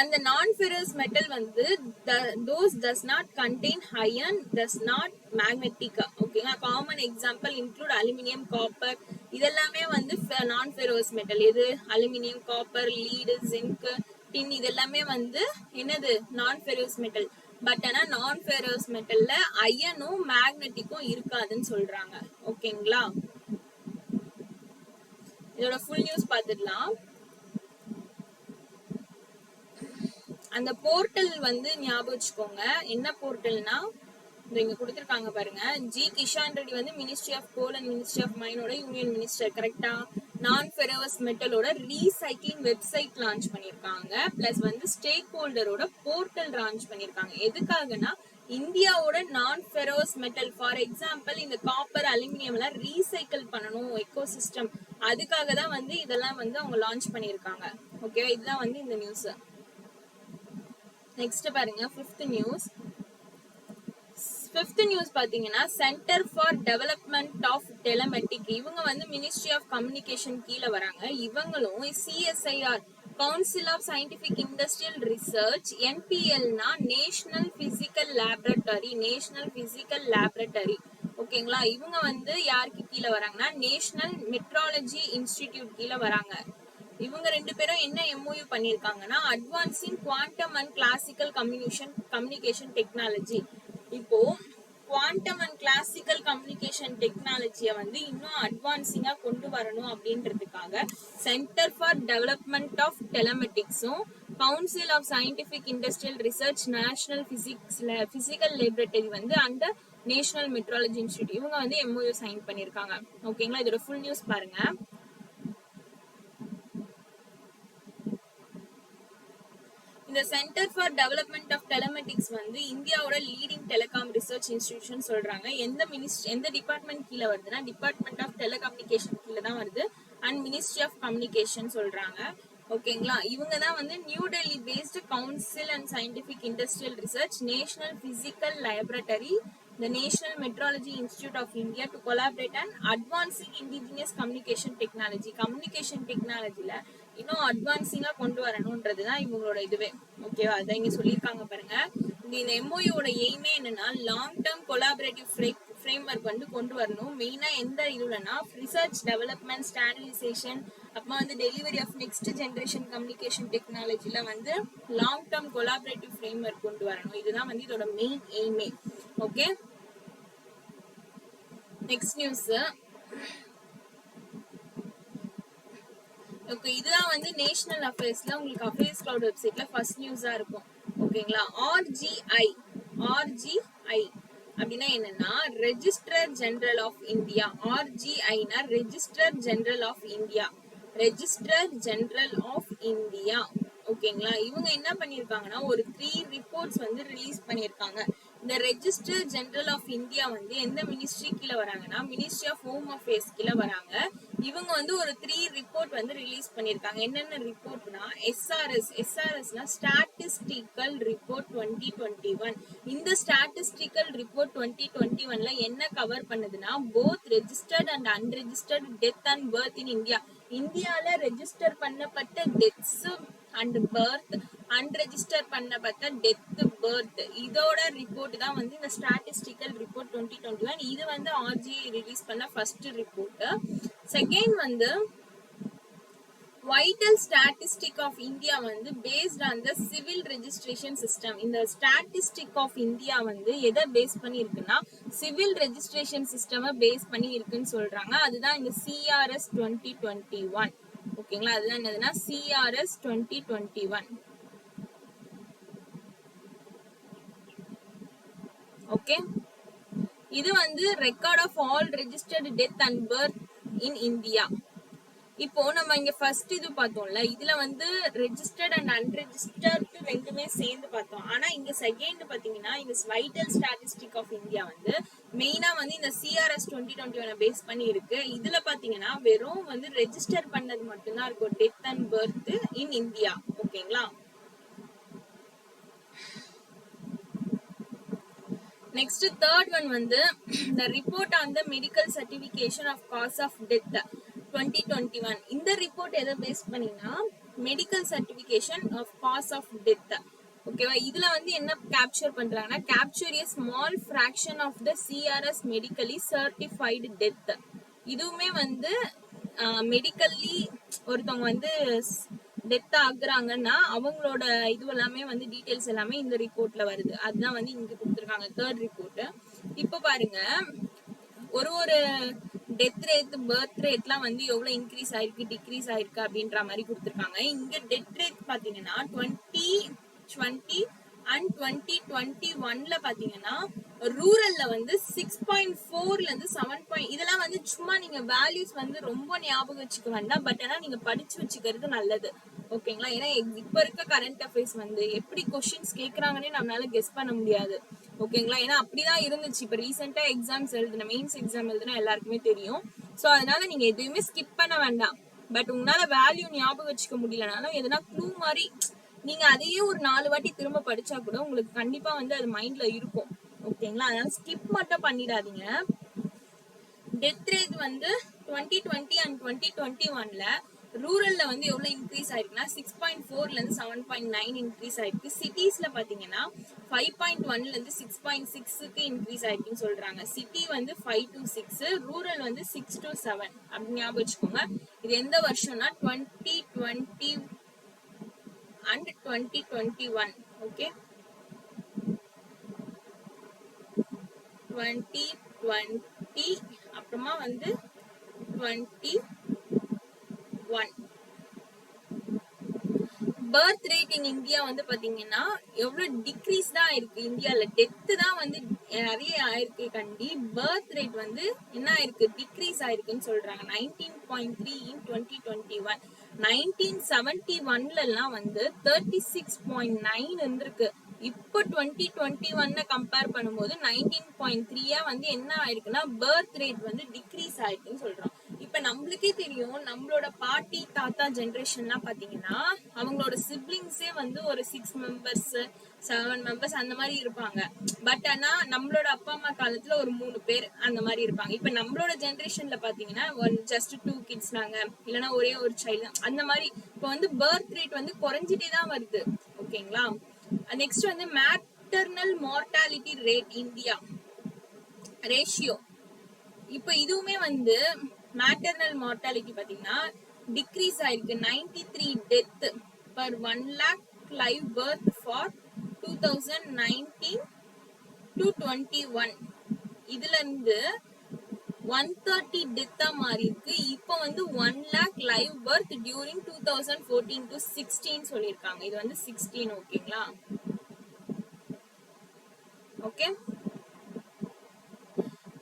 [SPEAKER 1] அந்த நான் ஃபெரோஸ் மெட்டல் வந்து those does not contain iron, does not magnetic. ஓகேங்களா. Common example include aluminium, copper. இதெல்லாமே வந்து நான் ஃபெரோஸ் மெட்டல். எது? அலுமினியம், காப்பர், லீடு, ஜிங்க், டின் இதெல்லாமே வந்து என்னது? நான் ஃபெரோஸ் மெட்டல். பட் ஆனா நான் ஃபெரோஸ் மெட்டல்ல அயனும் மேக்னெட்டிக்கும் இருக்காதுன்னு சொல்றாங்க. ஓகேங்களா. இதோட ஃபுல் நியூஸ் பார்த்துடலாம். அந்த போர்ட்டல் வந்து ஞாபகம் வச்சுக்கோங்க. என்ன போர்ட்டல்னா இங்க கொடுத்திருக்காங்க பாருங்க. ஜி கிஷான் ரெட்டி வந்து ministry of coal and ministry of மைனோட யூனியன் மினிஸ்டர். கரெக்டா. நான் ஃபெரோஸ் மெட்டலோட ரீசைக்ளிங் வெப்சைட் லான்ச் பண்ணிருக்காங்க. பிளஸ் வந்து ஸ்டேக் ஹோல்டரோட போர்ட்டல் லான்ச் பண்ணிருக்காங்க. எதுக்காகனா இந்தியாவோட non ferrous metal for example இந்த காப்பர், அலுமினியம் எல்லாம் ரீசைக்கிள் பண்ணணும் எக்கோசிஸ்டம். அதுக்காக தான் வந்து இதெல்லாம் வந்து அவங்க லான்ச் பண்ணிருக்காங்க. ஓகே. இதுதான் வந்து இந்த நியூஸ். நெக்ஸ்ட் பாருங்க. 5th நியூஸ் ஃபிஃப்த் நியூஸ் பாத்தீங்கன்னா centre for development of telematic, இவங்க வந்து மினிஸ்ட்ரி ஆஃப் கம்யூனிகேஷன் கீழே வராங்க. இவங்களும் CSIR council of scientific industrial research, என்பிஎல்னா நேஷனல் பிசிக்கல் லேபரட்டரி, ஓகேங்களா. இவங்க வந்து யாருக்கு கீழே வராங்கன்னா நேஷனல் மெட்ராலஜி இன்ஸ்டிடியூட் கீழே வராங்க. இவங்க ரெண்டு பேரும் என்ன எம்ஓயு பண்ணிருக்காங்கன்னா advancing quantum and classical communication technology. இப்போ குவாண்டம் அண்ட் கிளாசிக்கல் கம்யூனிகேஷன் டெக்னாலஜியை வந்து இன்னும் அட்வான்சிங்கா கொண்டு வரணும் அப்படின்றதுக்காக சென்டர் ஃபார் டெவலப்மெண்ட் ஆஃப் டெலமெட்டிக்ஸும் council of scientific industrial research national physical laboratory வந்து அந்த நேஷனல் மெட்ராலஜி இன்ஸ்டிடியூட் இவங்க வந்து எம்ஓயு சைன் பண்ணிருக்காங்க. ஓகேங்களா. இதோட ஃபுல் நியூஸ் பாருங்க. இந்த சென்டர் ஃபார் டெவலப்மெண்ட் ஆஃப் டெலமெட்டிக்ஸ் வந்து இந்தியாவோட லீடிங் டெலிகாம் ரிசர்ச் இன்ஸ்டிடியூஷன் சொல்றாங்க. எந்த டிபார்ட்மெண்ட் கீழே வருதுன்னா டிபார்ட்மெண்ட் ஆஃப் டெலிகம்யூனிகேஷன் கீழே தான் வருது அண்ட் மினிஸ்ட்ரி ஆஃப் கம்யூனிகேஷன் சொல்றாங்க. ஓகேங்களா. இவங்க தான் வந்து new Delhi based council and scientific industrial research national physical laboratory the National Metrology Institute of India to collaborate and advancing indigenous communication technology ல இன்னும் அட்வான்சிங்கா கொண்டு வரணும்ன்றதுதான் இவங்களோட இதுவே. ஓகேவா. அதான் இங்க சொல்லியிருக்காங்க பாருங்க. இந்த எம்ஓயோட எய்மே என்னன்னா லாங் டேர்ம் கொலாபரேட்டிவ் ஃப்ரேம்வொர்க் வந்து கொண்டு வரணும். மெயினா எந்த இதுலன்னா ரிசர்ச் டெவலப்மெண்ட் ஸ்டாண்டர்டைசேஷன் அப்புறமா வந்து delivery of next generation communication டெக்னாலஜில வந்து லாங் டேர்ம் கொலாபரேட்டிவ் ஃப்ரேம்வொர்க் கொண்டு வரணும். இதுதான் வந்து இதோட மெயின் எய்மே. ஓகே. Next news. ஓகே, இதுதான் வந்து நேஷனல் அஃபேர்ஸ்ல உங்களுக்கு அஃபேர்ஸ் கிளவுட் வெப்சைட்ல ஃபர்ஸ்ட் நியூஸா இருக்கும். ஓகேங்களா. ஆர்ஜிஐ அப்படின்னா என்னன்னா ரெஜிஸ்ட்ரார் ஜெனரல் ஆஃப் இந்தியா. ஆர்ஜிஐனா ரெஜிஸ்ட்ரார் ஜெனரல் ஆஃப் இந்தியா. ஓகேங்களா. இவங்க என்ன பண்ணிருக்காங்கன்னா ஒரு 3 ரிப்போர்ட்ஸ் வந்து ரிலீஸ் பண்ணிருக்காங்க. இந்த ரெஜிஸ்டர் ஜெனரல் ஆஃப் இந்தியா வந்து எந்த மினிஸ்ட்ரி கீழே வராங்கன்னா மினிஸ்ட்ரி ஆஃப் ஹோம் அஃபேர்ஸ் கீழே வராங்க. இவங்க வந்து ஒரு 3 ரிப்போர்ட் வந்து ரிலீஸ் பண்ணிருக்காங்க. என்னென்ன ரிப்போர்ட்னா எஸ்ஆர்எஸ்னா ஸ்டாட்டிஸ்டிக்கல் ரிப்போர்ட் 2021. இந்த ஸ்டாட்டிஸ்டிக்கல் ரிப்போர்ட் 2021ல என்ன கவர் பண்ணுதுன்னா both registered and unregistered death and birth in India. இந்தியால ரெஜிஸ்டர் பண்ணப்பட்ட டெத்ஸ் அண்ட் பர்த், அன்ரெஜிஸ்டர் பண்ணப்பட்ட டெத் பர்த், இதோட ரிப்போர்ட் தான் வந்து இந்த ஸ்டாட்டிஸ்டிக்கல் ரிப்போர்ட் 2021. இது வந்து ஆர்ஜிஐ ரிலீஸ் பண்ண ஃபர்ஸ்ட் ரிப்போர்ட். செகண்ட் வந்து வைட்டல் ஸ்டாட்டிஸ்டிக் ஆஃப் இந்தியா வந்து based on the civil registration system. இந்த ஸ்டாட்டிஸ்டிக் ஆஃப் இந்தியா வந்து எதை பேஸ் பண்ணி இருக்குன்னா சிவில் ரெஜிஸ்ட்ரேஷன் சிஸ்டம் பேஸ் பண்ணி இருக்குன்னு சொல்றாங்க. அதுதான் இந்த சிஆர்எஸ் 2021. ஓகேங்களா. அதுதான் என்னதுன்னா சிஆர்எஸ் 2021. ஓகே. இது வந்து record of all registered death and birth in India. இப்போ நம்ம இங்க ஃபர்ஸ்ட் இது பார்த்தோம்ல, இதுல வந்து ரெஜிஸ்டர்ட் அண்ட் அன்ரெஜிஸ்டர்ட் ரெண்டுமே சேர்ந்து பார்த்தோம். ஆனா இங்க செகண்ட் பாத்தீங்கன்னா இந்த வைட்டல் ஸ்டாட்டிஸ்டிக் ஆஃப் இந்தியா வந்து மெயினா வந்து இந்த சிஆர்எஸ் 2021 பேஸ் பண்ணி இருக்கு. இதுல பாத்தீங்கன்னா வெறும் வந்து ரெஜிஸ்டர் பண்ணது மட்டும்தான் இருக்கும் death and birth in India. ஓகேங்களா. நெக்ஸ்ட் தேர்ட் ஒன் வந்து the report on the medical certification of cause of death 2021. இந்த ரிப்போர்ட் எதை பேஸ் பண்ணினா medical certification of cause of death. ஓகேவா. இதுல வந்து என்ன கேப்சர் பண்றாங்கன்னா capture a small fraction of the CRS medically certified death. இதுவுமே வந்து மெடிக்கல்லி ஒருத்தவங்க வந்து டெத் ஆகுறாங்கன்னா அவங்களோட இது எல்லாமே வந்து டீடைல்ஸ் எல்லாமே இந்த ரிப்போர்ட்ல வருது. அதுதான் வந்து இங்க கொடுத்துருக்காங்க தேர்ட் ரிப்போர்ட். இப்போ பாருங்க ஒரு டெத் ரேட் பர்த் ரேட்லாம் வந்து எவ்வளவு இன்க்ரீஸ் ஆயிருக்கு டிக்ரீஸ் ஆயிருக்கு அப்படின்ற மாதிரி கொடுத்துருக்காங்க. இங்க டெத் ரேட் பாத்தீங்கன்னா 2020 அண்ட் 2021ல பாத்தீங்கன்னா ரூரல்ல வந்து 6.4ல இருந்து 7. இதெல்லாம் வந்து சும்மா நீங்க வேல்யூஸ் வந்து ரொம்ப ஞாபகம் வச்சுக்க வேண்டாம். பட் ஆனா நீங்க படிச்சு வச்சுக்கிறது நல்லது. ஓகேங்களா. ஏன்னா இப்ப இருக்க கரண்ட் அஃபேர்ஸ் வந்து எப்படி கொஸ்டின்ஸ் கேக்குறாங்கன்னே நம்மளால கெஸ் பண்ண முடியாது. ஓகேங்களா. ஏன்னா அப்படிதான் இருந்துச்சு. இப்ப ரீசெண்டா எக்ஸாம்ஸ் எழுதுன மெயின்ஸ் எக்ஸாம் எழுதுனா எல்லாருக்குமே தெரியும். சோ அதனால நீங்க எதுவுமே ஸ்கிப் பண்ண வேண்டாம். பட் உங்களால வேல்யூ ஞாபகம் வச்சுக்க முடியலனாலும் எதுனா க்ளூ மாதிரி நீங்க அதையே ஒரு 4 வாட்டி திரும்ப படிச்சா கூட உங்களுக்கு கண்டிப்பா வந்து அது மைண்ட்ல இருக்கும். ஓகேங்களா, அதனால ஸ்கிப் மட்டும் பண்ணிடாதீங்க. டெத் ரேட் வந்து 2020 அண்ட் 2021ல ரூரல்ல வந்து எவ்வளவு இன்க்ரீஸ் ஆயிருக்குன்னா 6.4ல இருந்து 7.9 இன்க்ரீஸ் ஆயிருக்கு. சிட்டிஸ்ல பாத்தீங்கன்னா 5.1ல இருந்து 6.6க்கு இன்க்ரீஸ் ஆயிருக்குன்னு சொல்றாங்க. சிட்டி வந்து 5 to 6, ரூரல் வந்து 6 to 7 அப்படி ஞாபகம் வச்சுக்கோங்க. இது எந்த வருஷம்னா 2020 and 2021. ஓகே, 2020 அப்புறமா வந்து 21. பர்த் ரேட் இன் இந்தியா வந்து பாத்தீங்கன்னா எவ்வளவு டிக்ரீஸ் தான் இருக்கு. இந்தியால டெத்து தான் வந்து நிறைய ஆயிருக்கு கண்டி, பர்த் ரேட் வந்து என்ன ஆயிருக்கு, டிக்ரீஸ் ஆயிருக்குன்னு சொல்றாங்க. 19.3 இன் 2021. 1971லாம் வந்து 36.9 இருந்திருக்கு. இப்போ 2021 கம்பேர் பண்ணும்போது 19.3 வந்து என்ன ஆயிருக்குன்னா பர்த் ரேட் வந்து டிக்ரீஸ் ஆயிருக்குன்னு சொல்றோம். இப்ப நம்மளுக்கே தெரியும், நம்மளோட பாட்டி தாத்தா ஜெனரேஷன்லாம் பாத்தீங்கன்னா அவங்களோட சிப்ளிங்ஸே வந்து ஒரு 6 மெம்பர்ஸ் 7 மெம்பர்ஸ் அந்த மாதிரி இருப்பாங்க. பட் ஆனா நம்மளோட அப்பா அம்மா காலத்துல ஒரு 3 பேர் அந்த மாதிரி இருப்பாங்க. இப்ப நம்மளோட ஜெனரேஷன்ல பாத்தீங்கன்னா ஜஸ்ட் 2 கிட்ஸ் நாங்க, இல்லைன்னா ஒரே ஒரு சைல்டு அந்த மாதிரி. இப்ப வந்து பர்த் ரேட் வந்து குறைஞ்சிட்டே தான் வருது. ஓகேங்களா, நெக்ஸ்ட் வந்து maternal mortality rate India ratio. இப்போ இதுவுமே வந்து மேட்டர்னல் மார்டாலிட்டி பாத்தீங்கன்னா டிக்ரீஸ் ஆயிருக்கு. 93 death per 1 lakh live birth for 2019 to 21. இதுல இருந்து 130 டெத்தா மாறி இருக்கு. இப்போ வந்து 1 lakh live birth during 2014 to 16 சொல்லியிருக்காங்க. இது வந்து 16. ஓகேங்களா, ஓகே.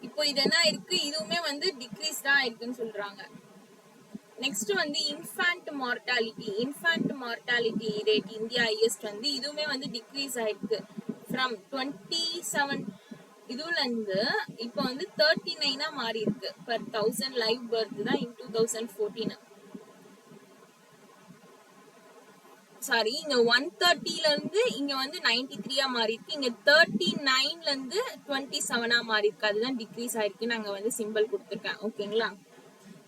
[SPEAKER 1] இப்போ இது என்ன இருக்கு, இதுவுமே வந்து டிக்ரீஸ் தான் இருக்குன்னு சொல்றாங்க. நெக்ஸ்ட் வந்து infant mortality rate India highest வந்து இதுவுமே வந்து டிக்ரீஸ் ஆயிருக்கு. ஃப்ரம் 27 இதுல இருந்து இப்போ வந்து 39 மாறி இருக்கு. per 1000 லைவ் பர்த் தான் in 2014. சாரி, இங்க 130ல இருந்து இங்க வந்து 93 மாறி இருக்கு. இங்க 39ல இருந்து 27 மாறி இருக்கு. அதுதான் டிக்ரீஸ் ஆயிருக்கு. நாங்க வந்து சிம்பிள் கொடுத்துருக்கேன். ஓகேங்களா,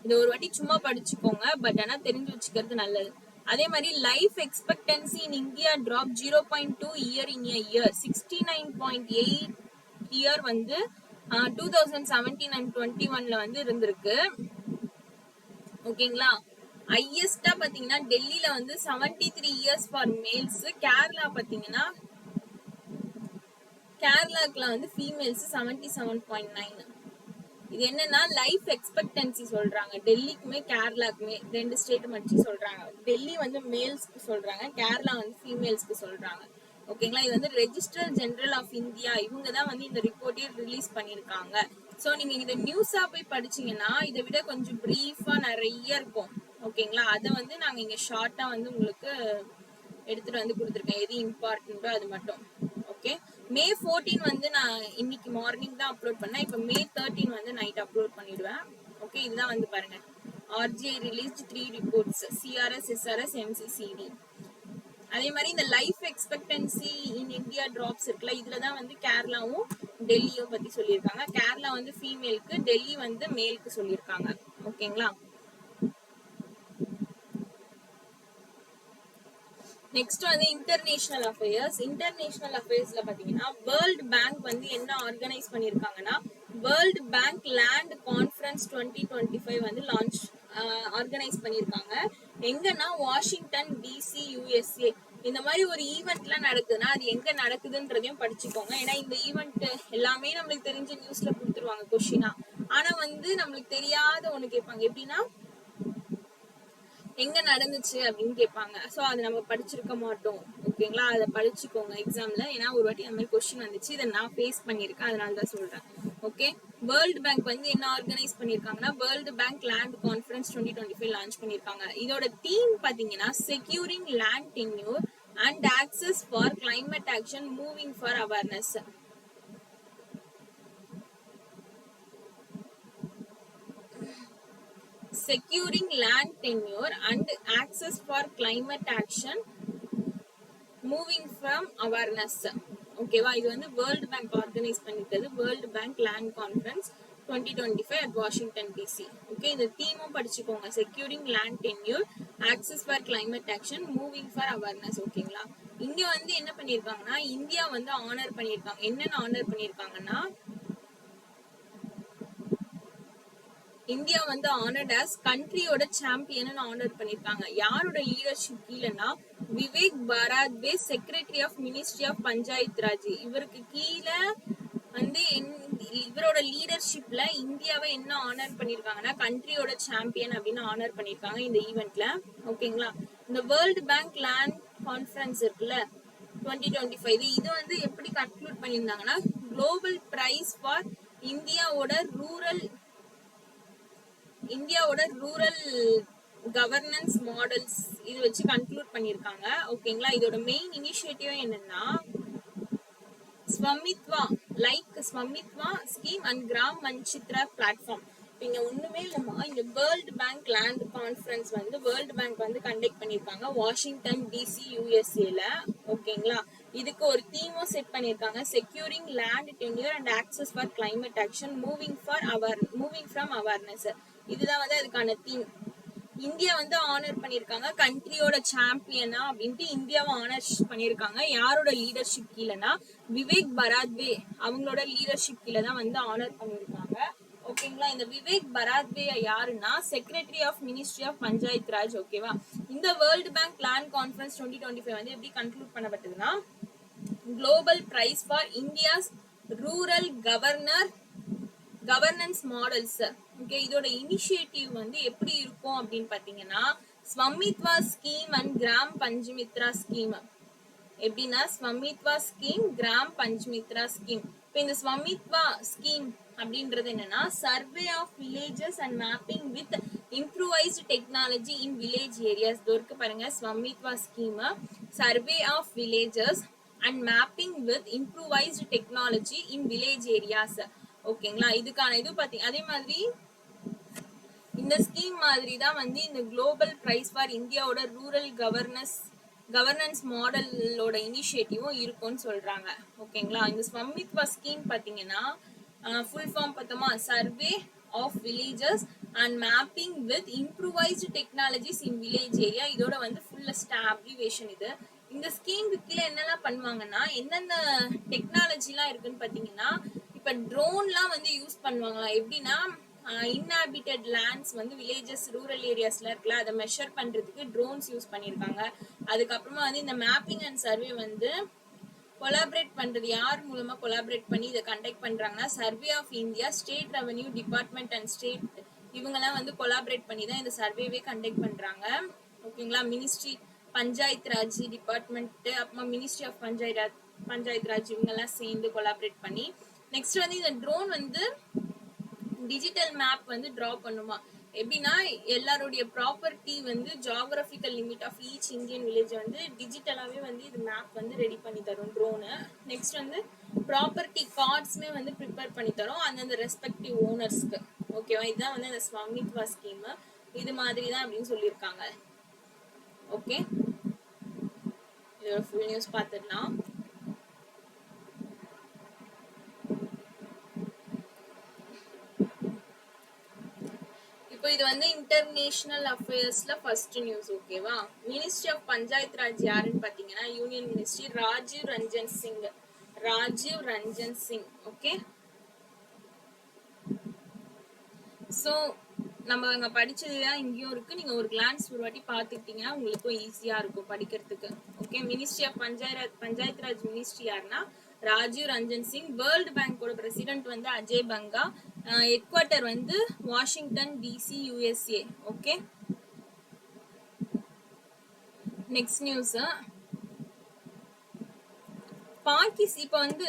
[SPEAKER 1] இது ஒரு வாட்டி சும்மா படிச்சுக்கோங்க, பட் ஆனா தெரிஞ்சு வச்சுக்கிறது நல்லது. அதே மாதிரி life expectancy in India drop 0.2 year in year. 69.8 year வந்து 2017 and 21ல வந்து இருந்திருக்கு. ஓகேங்களா, ஹையஸ்டா பாத்தீங்கன்னா டெல்லியில வந்து 73 இயர்ஸ் ஃபார் மேல்ஸ். கேரளா பாத்தீங்கன்னா கேரளாக்குல வந்து ஃபீமேல்ஸ் 77.9. இது என்னன்னா லைஃப் எக்ஸ்பெக்டன்சி சொல்றாங்க. டெல்லிக்குமே கேரளாக்குமே 2 ஸ்டேட் மட்டும் சொல்றாங்க. டெல்லி வந்து மேல்ஸ்க்கு சொல்றாங்க, கேரளா வந்து ஃபீமேல்ஸ்க்கு சொல்றாங்க. ஓகேங்களா, இது வந்து ரெஜிஸ்டர் ஜெனரல் ஆஃப் இந்தியா இவங்க தான் வந்து இந்த ரிப்போர்ட்டே ரிலீஸ் பண்ணிருக்காங்க. சோ நீங்க இத நியூஸா போய் படிச்சீங்கன்னா இதை விட கொஞ்சம் பிரீஃபா நிறைய இருக்கும். ஓகேங்களா, அதை வந்து நாங்க இங்க ஷார்ட்டா வந்து உங்களுக்கு எடுத்துட்டு வந்து கொடுத்துருக்கேன். எது இம்பார்ட்டன்ட்டோ அது மட்டும். ஓகே, May 14 வந்து நான் இன்னைக்கு மார்னிங் தான் அப்லோட் பண்ணேன். இப்போ May 13 வந்து நைட் அப்லோட் பண்ணிடுவேன். ஓகே, இதுதான் வந்து பாருங்க, RGI released 3 reports, CRS, SRS, MCCD. அதே மாதிரி இந்த life expectancy in India drops இருக்குல்ல, இதுலதான் வந்து கேரளாவும் டெல்லியும் பத்தி சொல்லியிருக்காங்க. கேரளா வந்து ஃபீமேலுக்கு, டெல்லி வந்து மேலுக்கு சொல்லியிருக்காங்க. ஓகேங்களா, நெக்ஸ்ட் வந்து இன்டர்நேஷனல் அஃபேர்ஸ்ல பாத்தீங்கன்னா வேர்ல்ட் பேங்க் வந்து என்ன ஆர்கனைஸ் பண்ணிருக்காங்கன்னா வேர்ல்ட் பேங்க் லேண்ட் கான்ஃபரன்ஸ் 2025 வந்து ஆர்கனைஸ் பண்ணிருக்காங்க. எங்கன்னா வாஷிங்டன் டிசி USA. இந்த மாதிரி ஒரு ஈவெண்ட்லாம் நடக்குதுன்னா அது எங்க நடக்குதுன்றதையும் படிச்சுக்கோங்க. ஏன்னா இந்த ஈவெண்ட் எல்லாமே நம்மளுக்கு தெரிஞ்ச நியூஸ்ல கொடுத்துருவாங்க கொஸ்டினா. ஆனா வந்து நம்மளுக்கு தெரியாத ஒண்ணு கேட்பாங்க, எப்படின்னா எங்க நடந்துச்சு அப்படின்னு கேட்பாங்க. சோ அதை நம்ம படிச்சிருக்க மாட்டோம். ஓகேங்களா, அதை படிச்சுக்கோங்க எக்ஸாம்ல. ஏன்னா ஒரு வாட்டி அந்த மாதிரி கொஸ்டின் வந்துச்சு, இதை நான் ஃபேஸ் பண்ணிருக்கேன், அதனால தான் சொல்றேன். ஓகே, வேர்ல்ட் பேங்க் வந்து என்ன ஆர்கனைஸ் பண்ணிருக்காங்கன்னா world bank land conference 2025 launch பண்ணிருக்காங்க. இதோட தீம் பாத்தீங்கன்னா securing land tenure and access for climate action moving for awareness. Securing land tenure and access for climate action moving from awareness. ஓகேவா. இது வந்து world bank organise பண்ணிருக்கிறது, world bank land conference 2025 at Washington DC. Okay, இந்த தீமும் படிச்சுக்கோங்க, securing land tenure, access for climate action, moving for awareness. ஓகேங்களா. இங்க வந்து என்ன பண்ணிருக்காங்கன்னா இந்தியா வந்து ஆனர் பண்ணிருக்காங்க. என்னென்ன ஆனர் பண்ணிருக்காங்கன்னா இந்தியா வந்து ஆனர்ட் ஆஸ் கண்ட்ரியோட சாம்பியன் ஆனர் பண்ணிருக்காங்க. யாரோட லீடர்ஷிப் கீழனா விவேக் பராத்வே, secretary of ministry of Panchayat Raj. இவருக்கு கீழே வந்து இவரோட லீடர்ஷிப்ல இந்தியாவை என்ன ஆனர் பண்ணிருக்காங்கன்னா கண்ட்ரியோட சாம்பியன் அப்படின்னு ஆனர் பண்ணிருக்காங்க இந்த ஈவெண்ட்ல. ஓகேங்களா. இந்த வேர்ல்டு பேங்க் லேண்ட் கான்ஃபரன்ஸ் இருக்குல்ல 2025, இது வந்து எப்படி கன்க்ளூட் பண்ணியிருந்தாங்கன்னா குளோபல் பிரைஸ் ஃபார் இந்தியாவோட ரூரல் கவர்னன்ஸ் மாடல்ஸ் இது வச்சு கன்க்ளூட் பண்ணிருக்காங்க. ஓகேங்களா. இதோட மெயின் இனிஷியேட்டிவ் என்னன்னா Svamitva scheme and Gram Manchitra platform. இங்க ஒண்ணுமே இல்லமா, இந்த வேர்ல்டு பேங்க் லேண்ட் கான்ஃபரன்ஸ் வந்து வேர்ல்டு பேங்க் வந்து கண்டக்ட் பண்ணிருக்காங்க வாஷிங்டன் டிசி யூஎஸ்ஏல. ஓகேங்களா. இதுக்கு ஒரு தீமும் செட் பண்ணிருக்காங்க, securing land tenure and access for climate action, moving from awareness. இதுதான் வந்து அதுக்கான தீம். இந்தியா வந்து ஆனர் பண்ணிருக்காங்க கண்ட்ரியோட சாம்பியனா அப்படின்ட்டு இந்தியாவை ஆனர் பண்ணிருக்காங்க. யாரோட லீடர்ஷிப் கீழனா விவேக் பராத்வே அவங்களோட லீடர்ஷிப் கீழே தான் வந்து ஆனர் பண்ணிருக்காங்க. ஓகேங்களா. இந்த விவேக் பராத்வே யாருன்னா secretary of ministry of Panchayat Raj. ஓகேவா. இந்த வேர்ல்டு பேங்க் லேண்ட் கான்ஃபரன்ஸ் 2025 வந்து எப்படி conclude பண்ணப்பட்டதுன்னா global prize for India's rural governance models. Okay, இதோட இனிஷியேட்டிவ் வந்து எப்படி இருக்கும் அப்படின்னு பாத்தீங்கன்னா Svamitva scheme and gram பஞ்சமித்ரா scheme. எப்படின்னா ஸ்வமித்வா ஸ்கீம், கிராம் பஞ்சமித்ரா ஸ்கீம். இப்போ இந்த ஸ்வமித்வா ஸ்கீம் அப்படின்றது என்னன்னா survey of villages and mapping with improvised technology in village areas. இருக்கு பாருங்க, Svamitva scheme survey of villages and mapping with improvised technology in village areas. ஓகேங்களா. இதுக்கான இது பாத்தீங்க. அதே மாதிரி இந்த ஸ்கீம் மாதிரி தான் வந்து இந்த குளோபல் பிரைஸ் ஃபார் இந்தியாவோட ரூரல் கவர்னன்ஸ் மாடலோட இனிஷியேட்டிவும் இருக்கும்னு சொல்றாங்க. ஓகேங்களா. இந்த ஸ்வமித்வா ஸ்கீம் பாத்தீங்கன்னா ஃபுல் ஃபார்ம் பார்த்தோமா, survey of villages and mapping with improvised technologies in village area. இதோட வந்து ஃபுல்லஸ்ட் அப்ரிவேஷன் இது. இந்த ஸ்கீமுக்கு கீழே என்னெல்லாம் பண்ணுவாங்கன்னா எந்தெந்த டெக்னாலஜிலாம் இருக்குன்னு பாத்தீங்கன்னா இப்ப ட்ரோன்லாம் வந்து யூஸ் பண்ணுவாங்களா. எப்படின்னா இன்ஹாபிட்டட் லேண்ட்ஸ் வந்து வில்லேஜஸ் ரூரல் ஏரியாஸ்ல இருக்குல்ல, அதை மெஷர் பண்றதுக்கு ட்ரோன்ஸ் யூஸ் பண்ணிருக்காங்க. அதுக்கப்புறமா வந்து இந்த மேப்பிங் அண்ட் சர்வே வந்து கொலாபரேட் பண்றது யார் மூலமா கொலாபரேட் பண்ணி இதை கண்டக்ட் பண்றாங்கன்னா survey of India, state revenue department and state இவங்கெல்லாம் வந்து கொலாபரேட் பண்ணி தான் இந்த சர்வேவே கண்டக்ட் பண்றாங்க. ஓகேங்களா. மினிஸ்ட்ரி பஞ்சாயத் ராஜ் டிபார்ட்மெண்ட், அப்புறமா மினிஸ்ட்ரி ஆஃப் பஞ்சாயத் ராஜ் இவங்கெல்லாம் சேர்ந்து கொலாபரேட் பண்ணி நெக்ஸ்ட் வந்து இந்த ட்ரோன் வந்து டிஜிட்டல் மேப் வந்து டிரா பண்ணுமா. எப்படின்னா எல்லாருடைய ப்ராப்பர்ட்டி வந்து geographical limit of each Indian village வந்து டிஜிட்டலாவே வந்து இது மேப் வந்து ரெடி பண்ணி தரும் ட்ரோனு. நெக்ஸ்ட் வந்து ப்ராப்பர்ட்டி கார்ட்ஸ்மே வந்து ப்ரிப்பேர் பண்ணி தரும் அந்தந்த ரெஸ்பெக்டிவ் ஓனர்ஸ்க்கு. ஓகேவா. இதுதான் வந்து இந்த ஸ்வமித்வா ஸ்கீம். இது மாதிரி தான் அப்படின்னு சொல்லியிருக்காங்க. ஓகே, இதோட ஃபுல் நியூஸ் பார்த்துடலாம். இப்போ இது வந்து இன்டர்நேஷனல் அஃபேர்ஸ்ல ஃபர்ஸ்ட் நியூஸ். ஓகேவா. மினிஸ்ட்ரி ஆஃப் பஞ்சாயத் ராஜ் யாருன்னு பாத்தீங்கன்னா union ministry Rajiv Ranjan Singh. Okay, so நம்ம அங்க படிச்சதுதான் இங்கேயும் இருக்கு. நீங்க ஒரு கிளான்ஸ் ஒரு வாட்டி பாத்துக்கிட்டீங்கன்னா உங்களுக்கும் ஈஸியா இருக்கும் படிக்கிறதுக்கு. Okay, ministry of Panchayat Raj ministry யாருன்னா ராஜீவ் ரஞ்சன் சிங். வேர்ல்டு பேங்கோட பிரசிடென்ட் வந்து அஜய் பங்கா. ஹெட் குவார்ட்டர் வந்து Washington DC USA. Okay, next news இப்ப வந்து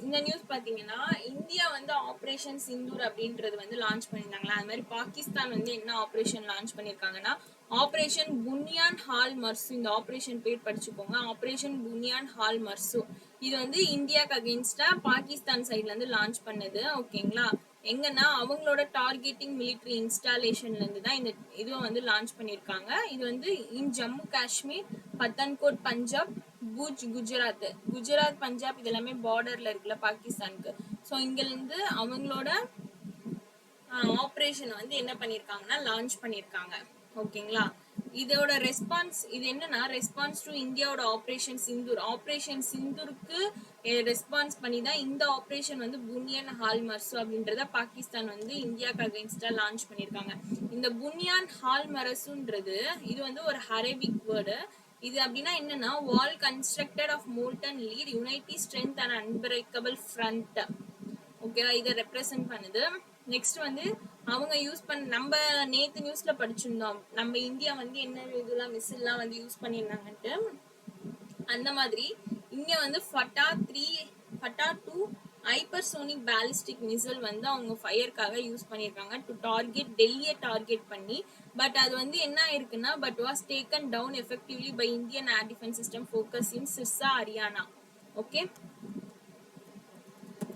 [SPEAKER 1] இந்த நியூஸ் பாத்தீங்கன்னா இந்தியா வந்து ஆபரேஷன் சிந்தூர் அப்படின்றது வந்து லான்ச் பண்ணிருந்தாங்களா. அது மாதிரி பாகிஸ்தான் வந்து என்ன ஆபரேஷன் லான்ச் பண்ணிருக்காங்கன்னா ஆபரேஷன் புனியான் ஹால் மர்சு. இந்த ஆபரேஷன் பேர் படிச்சுக்கோங்க, ஆபரேஷன் புனியான் ஹால் மர்சு. இது வந்து இந்தியாவுக்கு அகெயின்ஸ்டா பாகிஸ்தான் சைட்ல இருந்து லான்ச் பண்ணது. ஓகேங்களா. எங்கன்னா அவங்களோட டார்கெட்டிங் மிலிட்டரி இன்ஸ்டாலேஷன்ல இருந்து தான் இந்த இதுவும் வந்து லான்ச் பண்ணிருக்காங்க. இது வந்து இன் ஜம்மு காஷ்மீர், பத்தன்கோட், பஞ்சாப், பூஜ் குஜராத் பஞ்சாப் இது எல்லாமே பார்டர்ல இருக்குல்ல பாகிஸ்தானுக்கு. ஸோ இங்கிருந்து அவங்களோட ஆப்ரேஷன் வந்து என்ன பண்ணிருக்காங்கன்னா லான்ச் பண்ணிருக்காங்க. ஓகேங்களா. இதோட ரெஸ்பான்ஸ் இது என்னன்னா ரெஸ்பான்ஸ் டு இந்தியாவோட ஆபரேஷன் சிந்தூருக்கு ரெஸ்பான்ஸ் பண்ணி தான் இந்த ஆபரேஷன் வந்து புனியான் ஹால்மர்சு அப்படின்றத பாகிஸ்தான் வந்து இந்தியாவுக்கு அகைன்ஸ்டா லான்ச் பண்ணிருக்காங்க. இந்த புனியான் ஹால்மரசுன்றது இது வந்து ஒரு அரபிக் வேர்டு. இது அப்படின்னா என்னன்னா wall constructed of molten lead unity strength and unbreakable front. ஓகேவா, இதை ரெப்ரசென்ட் பண்ணுது. நெக்ஸ்ட் வந்து அவங்க யூஸ் பண்ண நம்ம நேத்து நியூஸ்ல படிச்சிருந்தோம் நம்ம இந்தியா வந்து என்ன இதெல்லாம் மிசில்லாம் வந்து யூஸ் பண்ணியிருந்தாங்கன்ட்டு. அந்த மாதிரி இங்க வந்து ஃபட்டா 2 ஹைப்பர்சோனிக் பாலிஸ்டிக் மிசைல் வந்து அவங்க ஃபயருக்காக யூஸ் பண்ணியிருக்காங்க டு டார்கெட் டெல்லியை டார்கெட் பண்ணி. பட் அது வந்து என்ன ஆயிருக்குன்னா but was taken down effectively by Indian air defence system focus in Sirsa Haryana. Okay,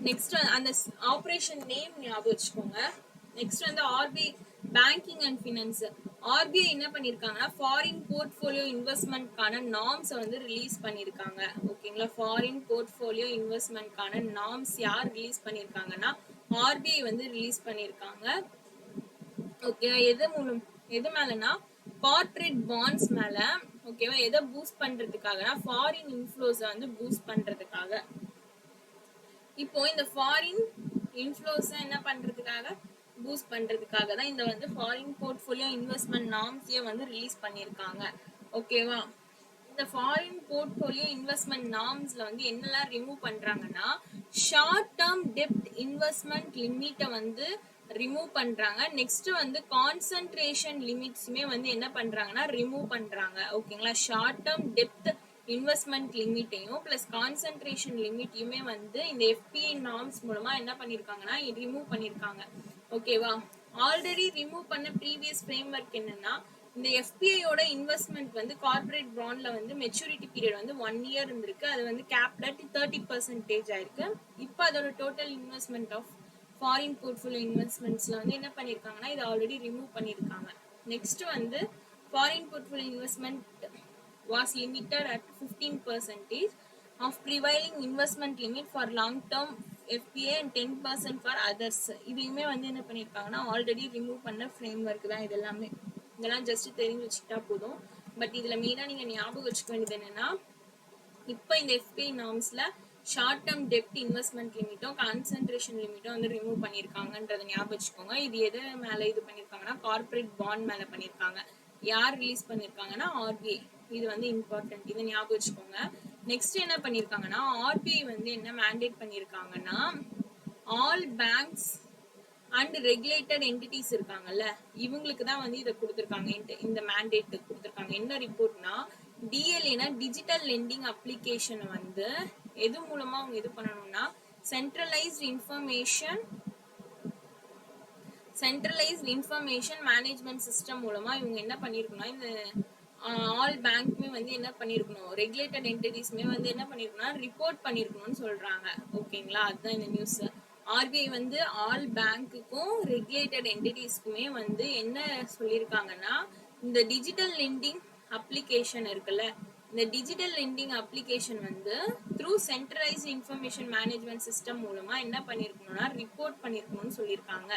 [SPEAKER 1] next அந்த ஆபரேஷன் நேம் ஞாபகம் வச்சுக்கோங்க. நெக்ஸ்ட் வந்து RBI banking and finance. RBI என்ன பண்ணிருக்காங்கன்னா ஃபாரின் போர்ட்ஃபோலியோ இன்வெஸ்ட்மெண்ட்கான நார்ம்ஸ் வந்து ரிலீஸ் பண்ணிருக்காங்க. ஓகேங்களா, ஃபாரின் போர்ட்ஃபோலியோ இன்வெஸ்ட்மெண்ட்கான நார்ம்ஸ் யார் ரிலீஸ் பண்ணிருக்காங்கன்னா ஆர்பிஐ வந்து ரிலீஸ் பண்ணிருக்காங்க. ஓகே, எது மேலனா கார்ப்பரேட் பாண்ட்ஸ் மேல. ஓகேவா, எதை பூஸ்ட் பண்றதுக்காகனா ஃபாரின் இன்ஃப்ளோஸை வந்து பூஸ்ட் பண்றதுக்காக. இப்போ இந்த ஃபாரின் இன்ஃப்ளோஸை என்ன பண்றதுக்காக பூஸ்ட் பண்றதுக்காக தான் இந்த வந்து ஃபாரின் போர்ட்ஃபோலியோ இன்வெஸ்ட்மெண்ட் நார்ம்ஸையே வந்து ரிலீஸ் பண்ணியிருக்காங்க. ஓகேவா, இந்த ஃபாரின் போர்ட்ஃபோலியோ இன்வெஸ்ட்மெண்ட் நார்ம்ஸ்ல வந்து என்னெல்லாம் ரிமூவ் பண்றாங்கன்னா ஷார்ட் டேர்ம் டெப்ட் இன்வெஸ்ட்மெண்ட் லிமிட்டை வந்து ரிமூவ் பண்றாங்க. நெக்ஸ்ட் வந்து கான்சென்ட்ரேஷன் லிமிட்ஸுமே வந்து என்ன பண்றாங்கன்னா ரிமூவ் பண்றாங்க. ஓகேங்களா, ஷார்ட் டேர்ம் டெப்த் இன்வெஸ்ட்மெண்ட் லிமிட்டையும் பிளஸ் கான்சென்ட்ரேஷன் லிமிட்டையுமே வந்து இந்த எஃபிஐ நார்ம்ஸ் மூலமா என்ன பண்ணிருக்காங்கன்னா ரிமூவ் பண்ணிருக்காங்க. ஓகேவா, ஆல்ரெடி ரிமூவ் பண்ண ப்ரீவியஸ் ஃப்ரேம் ஒர்க் என்னன்னா இந்த எஃபிஐயோட இன்வெஸ்ட்மெண்ட் வந்து கார்பரேட் பாண்ட்ல வந்து மெச்சூரிட்டி பீரியட் வந்து 1 year இருந்திருக்கு. அது வந்து கேப்ட் அட் 30% ஆயிருக்கு. இப்போ அதோட total investment of foreign portfolio இன்வெஸ்ட்மெண்ட்ஸ்ல வந்து என்ன பண்ணிருக்காங்கன்னா இது ஆல்ரெடி ரிமூவ் பண்ணிருக்காங்க. நெக்ஸ்ட் வந்து foreign portfolio investment was limited at 15% of prevailing investment limit for long term FPA and 10% for others. இதையுமே வந்து என்ன பண்ணிருக்காங்கன்னா ஆல்ரெடி ரிமூவ் பண்ண ஃப்ரேம் ஒர்க் தான் இதெல்லாமே. இதெல்லாம் ஜஸ்ட் தெரிஞ்சு வச்சுக்கிட்டா போதும். பட் இதுல மெயினா நீங்க ஞாபகம் வச்சுக்க வேண்டியது என்னன்னா இப்போ இந்த எஃபிஐ நார்ம்ஸ்ல ஷார்ட் டேர்ம் டெப்ட் இன்வெஸ்ட்மெண்ட் லிமிட்டும் கான்சென்ட்ரேஷன் லிமிட்டும் வந்து ரிமூவ் பண்ணிருக்காங்கன்றத ஞாபகம் வச்சுக்கோங்க. இது எது மேல இது பண்ணிருக்காங்கன்னா கார்பரேட் பாண்ட் மேல பண்ணிருக்காங்க. யார் ரிலீஸ் பண்ணிருக்காங்கன்னா ஆர்பிஐ. இது வந்து இம்பார்ட்டன்ட், இதை ஞாபகம் வச்சுக்கோங்க. நெக்ஸ்ட் என்ன பண்ணிருக்காங்கன்னா ஆர்பிஐ வந்து என்ன மேண்டேட் பண்ணிருக்காங்கன்னா all banks and regulated entities இருக்காங்கல்ல இவங்களுக்கு தான் வந்து இதை கொடுத்துருக்காங்க. இந்த மேண்டேட் கொடுத்துருக்காங்க. என்ன ரிப்போர்ட்னா டிஎல்ஏனா டிஜிட்டல் லெண்டிங் அப்ளிகேஷன் வந்து எது மூலமா அவங்க இது பண்ணணும்னா சென்ட்ரலைஸ்ட் இன்ஃபர்மேஷன் மேனேஜ்மெண்ட் சிஸ்டம் மூலமா இவங்க என்ன பண்ணிருக்கணும் இந்த ஆல் பேங்க்மே வந்து என்ன பண்ணிருக்கணும் ரெகுலேட்டட் என்டிட்டிஸ்மே வந்து என்ன பண்ணிருக்கணும்னா ரிப்போர்ட் பண்ணிருக்கணும்னு சொல்றாங்க. ஓகேங்களா, அதுதான் இந்த நியூஸ். ஆர்பிஐ வந்து ஆல் பேங்க்குக்கும் ரெகுலேட்டட் என்டிட்டிஸ்க்குமே வந்து என்ன சொல்லியிருக்காங்கன்னா இந்த டிஜிட்டல் லெண்டிங் அப்ளிகேஷன் இருக்குல்ல இந்த டிஜிட்டல் லெண்டிங் அப்ளிகேஷன் வந்து through centralised information management system மூலமா என்ன பண்ணிருக்கணும்னா ரிப்போர்ட் பண்ணிருக்கணும்னு சொல்லியிருக்காங்க.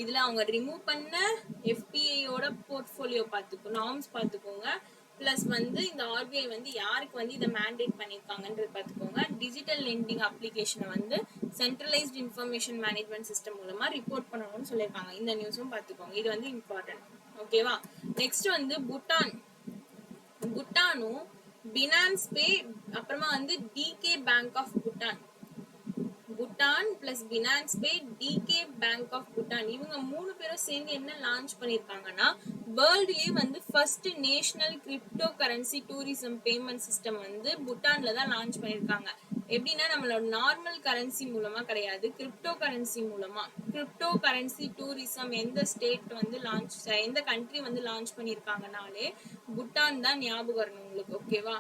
[SPEAKER 1] இதுல அவங்க ரிமூவ் பண்ண எஃபிஐயோட போர்ட்ஃபோலியோ நார்ம்ஸ் பார்த்துக்கோங்க. பிளஸ் வந்து இந்த ஆர்பிஐ வந்து யாருக்கு வந்து இதை மேண்டேட் பண்ணிருக்காங்கன்றது பார்த்துக்கோங்க. டிஜிட்டல் லெண்டிங் அப்ளிகேஷனை வந்து சென்ட்ரலைஸ்ட் இன்ஃபர்மேஷன் மேனேஜ்மெண்ட் சிஸ்டம் மூலமா ரிப்போர்ட் பண்ணணும்னு சொல்லியிருக்காங்க. இந்த நியூஸும் பார்த்துக்கோங்க, இது வந்து இம்பார்ட்டன்ட். ஓகேவா, நெக்ஸ்ட் வந்து பூட்டானும் பினான்ஸ் பே அப்புறமா வந்து DK bank of Bhutan plus Binance pay DK bank of Bhutan இவங்க 3 பேரும் சேர்ந்து என்ன லான்ச் பண்ணிருக்காங்கன்னா வேர்ல்ட்லயே வந்து first national cryptocurrency tourism payment system வந்து பூட்டான்ல தான் லான்ச் பண்ணிருக்காங்க. எப்படின்னா நம்மளோட நார்மல் கரன்சி மூலமா கிடையாது, கிரிப்டோ கரன்சி மூலமா. கிரிப்டோ கரன்சி டூரிசம் எந்த ஸ்டேட் வந்து எந்த கண்ட்ரி வந்து லான்ச் பண்ணிருக்காங்கனாலே பூட்டான் தான் ஞாபகம் வரணும் உங்களுக்கு. ஓகேவா,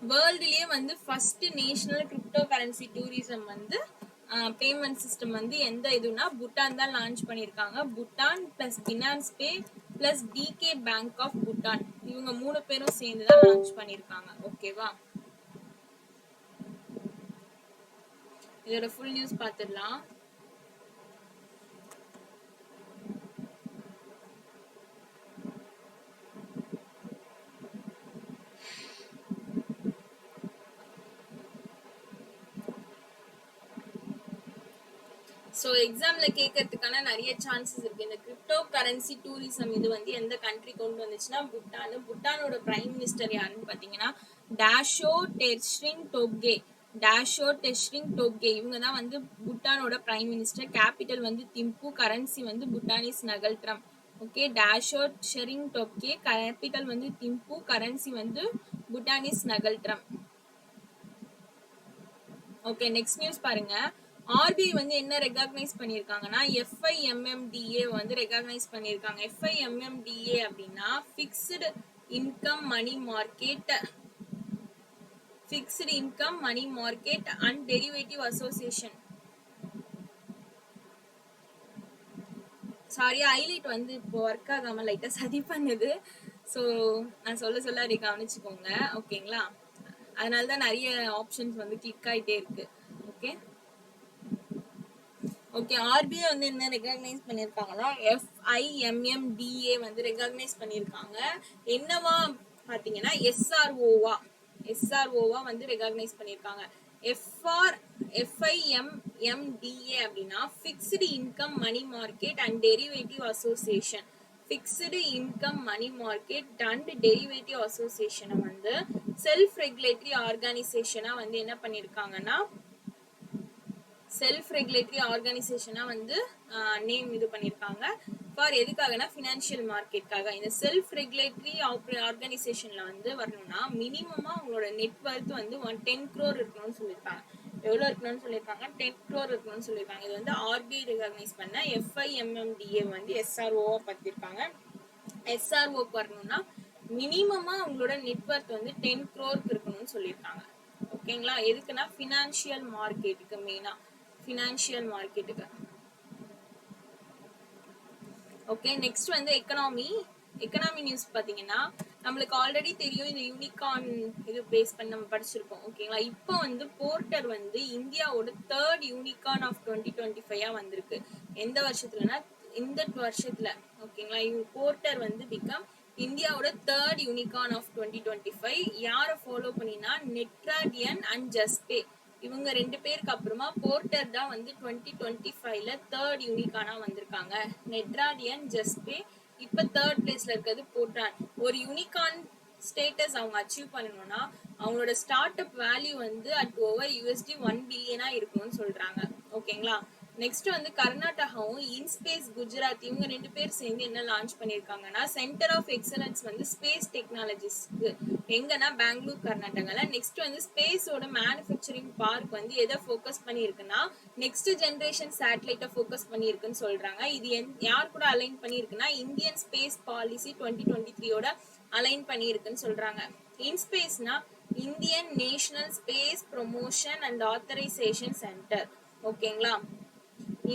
[SPEAKER 1] வேர்ல்ட்லயே வந்து first national cryptocurrency tourism வந்து பேமெண்ட் சிஸ்டம் வந்து எந்த இதுனா பூட்டான் தான் லான்ச் பண்ணிருக்காங்க. Bhutan plus Binance pay plus decay bank of Bhutan. இவங்க 3 பேரும் சேர்ந்து தான் லான்ச் பண்ணிருக்காங்க. ஓகேவா? இதோட ஃபுல் நியூஸ் பார்த்துடலாம். ஸோ எக்ஸாம்ல கேட்கறதுக்கான நிறைய சான்சஸ் இருக்கு. இந்த கிரிப்டோ கரன்சி டூரிசம் இது வந்து எந்த கண்ட்ரி கொண்டு வந்துச்சுன்னா பூட்டான். பூட்டானோட பிரைம் மினிஸ்டர் யாருன்னு பாத்தீங்கன்னா டாஷோ டெர்ஷிங் டோப்கே. டாஷோ டெர்ஷிங் டோப்கே இவங்க தான் வந்து பூட்டானோட பிரைம் மினிஸ்டர். கேபிட்டல் வந்து திம்பு. கரன்சி வந்து Bhutanese ngultrum. Okay, Dasho Tshering Tobgay. Capital வந்து திம்பு. கரன்சி வந்து Bhutanese ngultrum. Okay, next news பாருங்க. ஆர்பிஐ வந்து என்ன ரெகக்னைஸ் பண்ணிருக்காங்கன்னா FIMMDA வந்து ரெகக்னைஸ் பண்ணிருக்காங்க. FIMMDA அப்படின்னா fixed income money market, fixed income money market and derivative association. Sorry, highlight வந்து இப்போ ஒர்க் ஆகாம லைட்டா சதி பண்ணுது. ஸோ நான் சொல்ல அதை கவனிச்சுக்கோங்க. ஓகேங்களா? அதனாலதான் நிறைய ஆப்ஷன்ஸ் வந்து கிளிக் ஆயிட்டே இருக்கு. ஓகே ஓகே, ஆர்பிஐ வந்து என்ன ரெகக்னைஸ் பண்ணிருக்காங்கன்னா FIMMDA வந்து ரெகக்னைஸ் பண்ணிருக்காங்க. என்னவா பாத்தீங்கன்னா SROவா வந்து ரெகக்னைஸ் பண்ணிருக்காங்க. FIMMDA அப்படின்னா fixed income money market and derivative association. Fixed income money market and derivative அசோசியேஷனை வந்து செல்ஃப் ரெகுலேட்டரி ஆர்கனைசேஷனா வந்து என்ன பண்ணிருக்காங்கன்னா செல்ஃப் ரெகுலேட்டரி ஆர்கனைசேஷனா வந்து நேம் இது பண்ணிருக்காங்க. ஃபார் எதுக்காகனா ஃபினான்ஷியல் மார்க்கெட்காக. இந்த செல்ஃப் ரெகுலேட்டரி ஆர்கனைசேஷன்ல வந்து வரணும்னா மினிமமா உங்களோட நெட்வொர்த் வந்து 10 crore இருக்கணும்னு சொல்லியிருக்காங்க. எவ்வளவு இருக்கணும்னு சொல்லியிருக்காங்க? 10 crore இருக்கணும்னு சொல்லியிருக்காங்க. இது வந்து ஆர்பிஐ ரெகக்னைஸ் பண்ண FIMMDA வந்து SROவா பத்திருக்காங்க. SROக்கு வரணும்னா மினிமமா உங்களோட நெட்வொர்த் வந்து 10 crore இருக்கணும்னு சொல்லியிருக்காங்க. ஓகேங்களா? எதுக்குன்னா ஃபினான்ஷியல் மார்க்கெட்டுக்கு, மெயினா ஃபினான்ஷியல் மார்க்கெட்டுக்கு. ஓகே, நெக்ஸ்ட் வந்து எக்கனாமி நியூஸ் பாத்தீங்கன்னா நம்மளுக்கு ஆல்ரெடி தெரியும். இந்த யூனிகார்ன் இது பேஸ் பண்ணி நம்ம படிச்சிருக்கோம். ஓகேங்களா? இப்போ வந்து போர்ட்டர் வந்து இந்தியாவோட 3rd யூனிகார்ன் ஆஃப் 2025 வந்திருக்கு. எந்த வருஷத்துலனா இந்த வருஷத்துல. ஓகேங்களா? போர்ட்டர் வந்து பிகம் இந்தியாவோட 3rd யூனிகார்ன் ஆஃப் 2025. யாரை ஃபாலோ பண்ணினா நெட்ராடியன் அண்ட் ஜஸ்பே. இவங்க 2 பேருக்கு அப்புறமா போர்ட்டர் தான் வந்து 2025ல 3rd யூனிகார்னா வந்திருக்காங்க. நெட்ராடியன், ஜஸ்பே. இப்ப 3rd பிளேஸ்ல இருக்கிறது போர்ட்டான். ஒரு யூனிகார்ன் ஸ்டேட்டஸ் அவங்க அச்சீவ் பண்ணணும்னா அவங்களோட ஸ்டார்ட் அப் வேல்யூ வந்து அட் ஓவர் $1 பில்லியனா இருக்கணும்னு சொல்றாங்க. ஓகேங்களா? நெக்ஸ்ட் வந்து கர்நாடகாவும் இன்ஸ்பேஸ் குஜராத் இவங்க 2 பேர் சேர்ந்து என்ன லான்ச் பண்ணிருக்காங்கன்னா சென்டர் ஆஃப் எக்ஸலன்ஸ் வந்து ஸ்பேஸ் டெக்னாலஜிஸ்க்கு எங்கன்னா பெங்களூர், கர்நாடகால. நெக்ஸ்ட் வந்து ஸ்பேஸோட மேனுஃபேக்சரிங் பார்க் வந்து எதை ஃபோக்கஸ் பண்ணிருக்குன்னா நெக்ஸ்ட் ஜெனரேஷன் சேட்டலைட்டை ஃபோக்கஸ் பண்ணிருக்குன்னு சொல்றாங்க. இது யார் கூட அலைன் பண்ணிருக்குன்னா இந்தியன் ஸ்பேஸ் பாலிசி 2023யோட அலைன் பண்ணிருக்குன்னு சொல்றாங்க. இன்ஸ்பேஸ்னா Indian national space promotion and authorisation centre. ஓகேங்களா?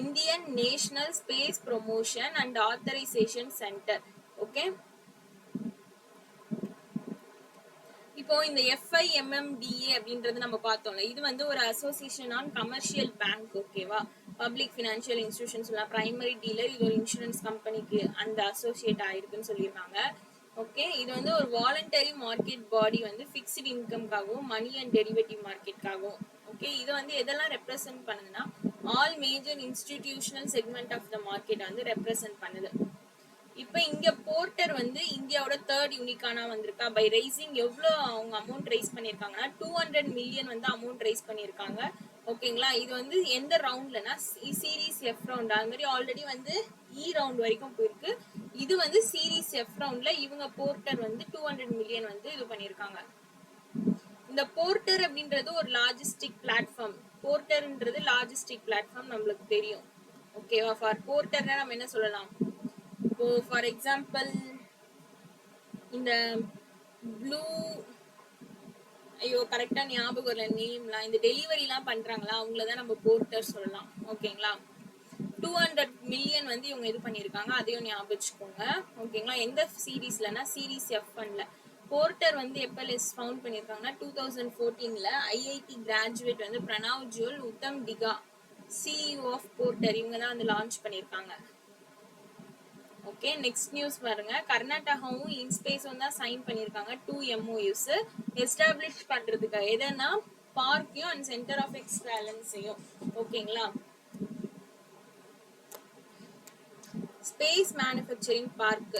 [SPEAKER 1] Indian national space promotion and authorisation centre. Okay, இப்போ இந்த FIMMDA அப்படின்றது நம்ம பார்த்தோம்ல, இது வந்து ஒரு அசோசியேஷன் ஆன் கமர்ஷியல் பேங்க். ஓகேவா? Public financial institutions primary dealer. இது ஒரு இன்சூரன்ஸ் கம்பெனிக்கு அந்த அசோசியேட் ஆயிருக்குன்னு சொல்லியிருக்காங்க. ஓகே, இது வந்து ஒரு வாலண்டரி மார்க்கெட் பாடி வந்து ஃபிக்ஸ்டு இன்கம்காகவும் மணி அண்ட் டெரிவேட்டிவ் மார்க்கெட்காகவும். ஓகே, இது வந்து எதெல்லாம் ரெப்ரசென்ட் பண்ணுதுன்னா all major institutional segment of the market வந்து ரெப்ரசென்ட் பண்ணுது. இப்ப இங்க போர்ட்டர் வந்து இந்தியாவோட 3rd யூனிகார்னா வந்திருக்கா. பை ரைசிங் எவ்வளவு அவங்க அமௌண்ட் ரைஸ் பண்ணிருக்காங்கன்னா 200 மில்லியன் வந்து அமௌண்ட் ரைஸ் பண்ணிருக்காங்க. ஓகேங்களா? இது வந்து எந்த ரவுண்ட்லனா சீரீஸ் எஃப் ரவுண்ட். அது மாதிரி ஆல்ரெடி வந்து ரவுண்ட் வரைக்கும் போயிருக்கு. இது வந்து சீரீஸ் எஃப் ரவுண்ட்ல இவங்க போர்ட்டர் வந்து 200 மில்லியன் வந்து இது பண்ணிருக்காங்க. இந்த போர்ட்டர் அப்படின்றது ஒரு லாஜிஸ்டிக் பிளாட்ஃபார்ம். போர்ட்டர்ன்றது லாஜிஸ்டிக் பிளாட்ஃபார்ம் நம்மளுக்கு தெரியும். ஓகேவா? ஃபார் போர்ட்டர்னா நம்ம என்ன சொல்லலாம்? இப்போ ஃபார் எக்ஸாம்பிள் இந்த ப்ளூ, ஐயோ கரெக்டா ஞாபகம் வரல நேம்லாம், இந்த டெலிவரிலாம் பண்றாங்களா அவங்களதான் நம்ம போர்ட்டர் சொல்லலாம். ஓகேங்களா? 200 மில்லியன் வந்து இவங்க இது பண்ணியிருக்காங்க, அதையும் ஞாபகம் வச்சுக்கோங்க. ஓகேங்களா? எந்த சீரீஸ்லனா சீரீஸ் F1ல. போர்ட்டர் வந்து எப்ப ஃபவுண்ட் பண்ணியிருக்காங்கன்னா 2014ல ஐஐடி கிராஜுவேட் வந்து Pranav Goel, Uttam Digga CEO of Porter இவங்க தான் வந்து லான்ச் பண்ணியிருக்காங்க. ஓகே, நெக்ஸ்ட் நியூஸ் பாருங்க. கர்நாடகாவும் இன்ஸ்பேஸும் தான் சைன் பண்ணியிருக்காங்க 2 MOUs எஸ்டாப்ளிஷ் பண்றதுக்கு. எதனா பார்க்கையும் அண்ட் சென்டர் ஆஃப் எக்ஸலன்ஸையும். ஓகேங்களா? Space manufacturing park.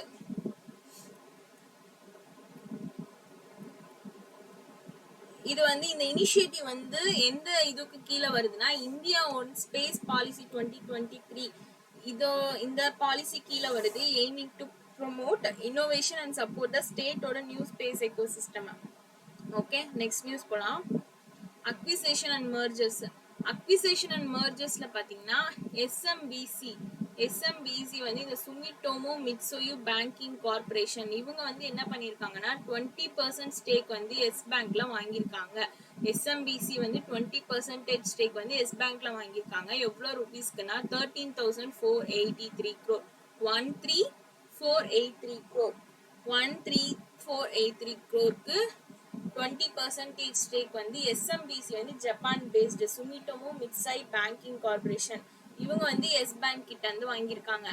[SPEAKER 1] இது வந்து இந்த இனிஷியேட்டிவ் வந்து எந்த இதுக்கு கீழே வருதுன்னா இந்தியா ஒன் ஸ்பேஸ் பாலிசி 2023 இதோ இந்த பாலிசி கீழே வருது. Aiming to promote innovation and support the ஸ்டேட்டோட new space ecosystem. Okay, next news போலாம். Acquisition and mergers. Acquisition and மர்ஜர்ஸ்ல பாத்தீங்கன்னா எஸ்எம்பிசி வந்து இந்த சுமிட்டோமோ மிட்சுயு பேங்கிங் கார்பரேஷன் இவங்க வந்து என்ன பண்ணிருக்காங்கன்னா 20% ஸ்டேக் வந்து எஸ் பேங்க்ல வாங்கியிருக்காங்க. எஸ்எம்பிசி வந்து 20% ஸ்டேக் வந்து எஸ் பேங்க்ல வாங்கியிருக்காங்க. எவ்வளவு ருபீஸ்க்குன்னா 13,483 crore. 13,483 crore. 13,483 crore 20% ஸ்டேக் வந்து எஸ்எம்பிசி வந்து Japan based Sumitomo Mitsui banking corporation இவங்க வந்து எஸ் பேங்க் கிட்ட இருந்து வாங்கியிருக்காங்க.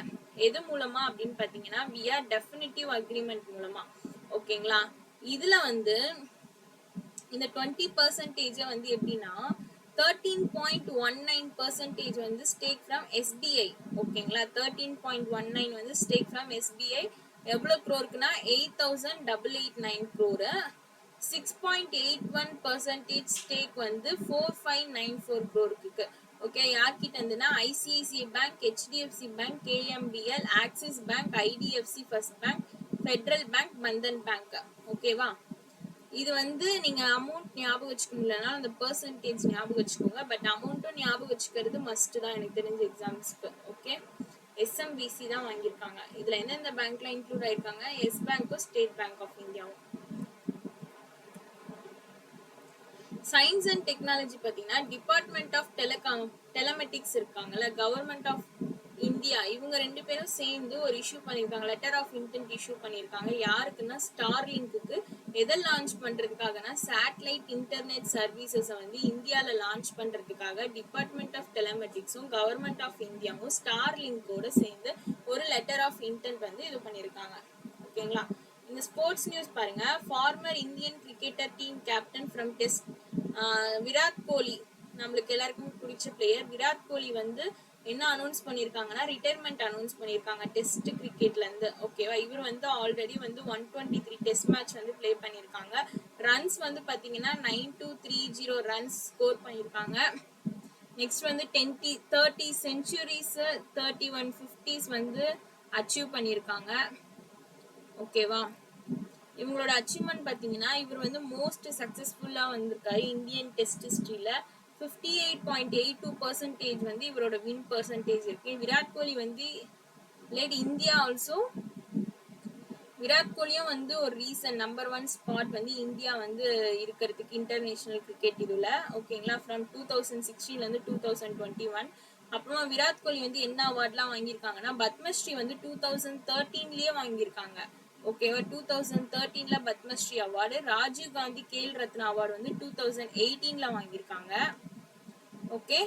[SPEAKER 1] எது மூலமா அப்படின்னு பாத்தீங்கன்னா வியா டெஃபினிட்டிவ் அக்ரிமெண்ட் மூலமா. ஓகேங்களா? இதுல வந்து இந்த 20% வந்து எப்படின்னா 13.19% வந்து ஸ்டேக் ஃப்ரம் எஸ்பிஐ. ஓகேங்களா? 13.19 வந்து ஸ்டேக் ஃப்ரம் எஸ்பிஐ. எவ்வளவு க்ரோருக்குன்னா 8,889 crore. 6.81% ஸ்டேக் வந்து 4,594 crore. ஓகே, யார்கிட்ட இருந்துன்னா ICICI bank, HDFC bank, kmpl, axis bank, IDFC first bank, federal bank, Bandhan bank. ஓகேவா? இது வந்து நீங்க அமௌண்ட் ஞாபகம் வச்சுக்க முடியலன்னா அந்த பெர்சன்டேஜ் ஞாபகம் வச்சுக்கோங்க. பட் அமௌண்ட்டும் ஞாபகம் வச்சுக்கிறது மஸ்ட் தான் எனக்கு தெரிஞ்ச எக்ஸாம்ஸ்க்கு. ஓகே, எஸ்எம்பிசி தான் வாங்கியிருக்காங்க. இதுல எந்தெந்த பேங்க்ல இன்க்ளூட் ஆயிருக்காங்க? எஸ் பேங்க்கும் ஸ்டேட் பேங்க் ஆஃப் இந்தியாவும். சயின்ஸ் அண்ட் டெக்னாலஜி பாத்தீங்கன்னா டிபார்ட்மெண்ட் ஆஃப் டெலமெட்டிக்ஸ் இருக்காங்கல்ல, கவர்மெண்ட் ஆஃப் இந்தியா இவங்க ரெண்டு பேரும் சேர்ந்து ஒரு இஷ்யூ பண்ணிருக்காங்க. லெட்டர் ஆஃப் இன்டென்ட் இஷ்யூ பண்ணிருக்காங்க. யாருக்குன்னா ஸ்டார்லிங்க்கு. எதை லான்ச் பண்றதுக்காகனா சேட்டலைட் இன்டர்நெட் சர்வீசஸ் வந்து இந்தியால லான்ச் பண்றதுக்காக டிபார்ட்மெண்ட் ஆஃப் டெலமெட்டிக்ஸும் கவர்மெண்ட் ஆஃப் இந்தியாவும் ஸ்டார்லிங்கோட சேர்ந்து ஒரு லெட்டர் ஆஃப் இன்டென்ட் வந்து இது பண்ணிருக்காங்க. ஓகேங்களா? இந்த ஸ்போர்ட்ஸ் நியூஸ் பாருங்க. Former Indian cricketer team captain from test Virat Kohli, நம்மளுக்கு எல்லாருக்கும் பிடிச்ச பிளேயர் விராட் கோலி வந்து என்ன அனௌன்ஸ் பண்ணிருக்காங்கன்னா ரிட்டையர்மெண்ட் அனௌன்ஸ் பண்ணிருக்காங்க டெஸ்ட் கிரிக்கெட்ல இருந்து. ஓகேவா? இவர் வந்து ஆல்ரெடி வந்து 123 டெஸ்ட் மேட்ச் வந்து பிளே பண்ணிருக்காங்க. ரன்ஸ் வந்து பாத்தீங்கன்னா 9230 ரன்ஸ் ஸ்கோர் பண்ணிருக்காங்க. நெக்ஸ்ட் வந்து 30 செஞ்சுரிஸ் 31 50s வந்து அச்சீவ் பண்ணிருக்காங்க. ஓகேவா? இவங்களோட அச்சீவ்மெண்ட் பாத்தீங்கன்னா இவர் வந்து மோஸ்ட் சக்சஸ்ஃபுல்லா வந்திருக்காரு இந்தியன் டெஸ்ட் ஹிஸ்டரியில. 58.82% வந்து இவரோட வின் பெர்சன்டேஜ் இருக்கு. விராட் கோலி வந்து லேட் இந்தியா ஆல்சோ. விராட் கோலியும் வந்து ஒரு ரீசன் நம்பர் 1 ஸ்பாட் வந்து இந்தியா வந்து இருக்கிறதுக்கு இன்டர்நேஷனல் கிரிக்கெட் இதுல. ஓகேங்களா? ஃப்ரம் 2016ல இருந்து 2021. அப்புறமா விராட் கோலி வந்து என்ன அவார்ட்லாம் வாங்கியிருக்காங்கன்னா பத்மஸ்ரீ வந்து 2013லயே வாங்கியிருக்காங்க. ஓகேவா? 2013ல பத்மஸ்ரீ அவார்டு. ராஜீவ் காந்தி கேல் ரத்னா அவார்டு வந்து 2018ல வாங்கியிருக்காங்க. Okay,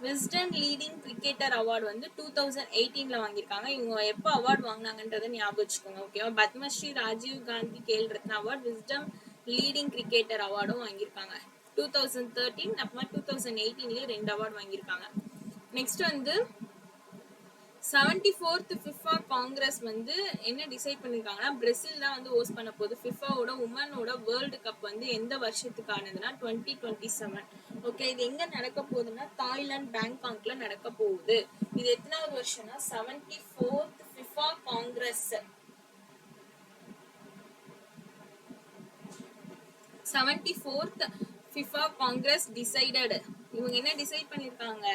[SPEAKER 1] Wisden leading cricketer award வந்து 2018ல வாங்கியிருக்காங்க. இவங்க எப்போ அவார்டு வாங்கினாங்கன்றத ஞாபகம் வச்சுக்கோங்க. ஓகேவா? Padma Shri, Rajiv Gandhi Khel Ratna award, Wisden leading cricketer அவார்டும் வாங்கியிருக்காங்க 2013. அப்புறமா 2018லயே 2 அவார்டு வாங்கியிருக்காங்க. நெக்ஸ்ட் வந்து 74th ஃபிஃபா காங்கிரஸ் வந்து என்ன டிசைட் பண்ணிருக்காங்கன்னா பிரேசில் தான் வந்து ஹோஸ்ட் பண்ண போகுது. ஃபிஃபாவோட உமனோட வேர்ல்டு கப் வந்து எந்த வருஷத்துக்கானதுன்னா 2027. ஓகே, இது எங்க நடக்க போகுதுன்னா தாய்லாந்து பேங்காக்ல நடக்க போகுது. இது எத்தனாவது வருஷம்னா 74th FIFA Congress. 74th FIFA Congress decided. இவங்க என்ன டிசைட் பண்ணிருக்காங்க?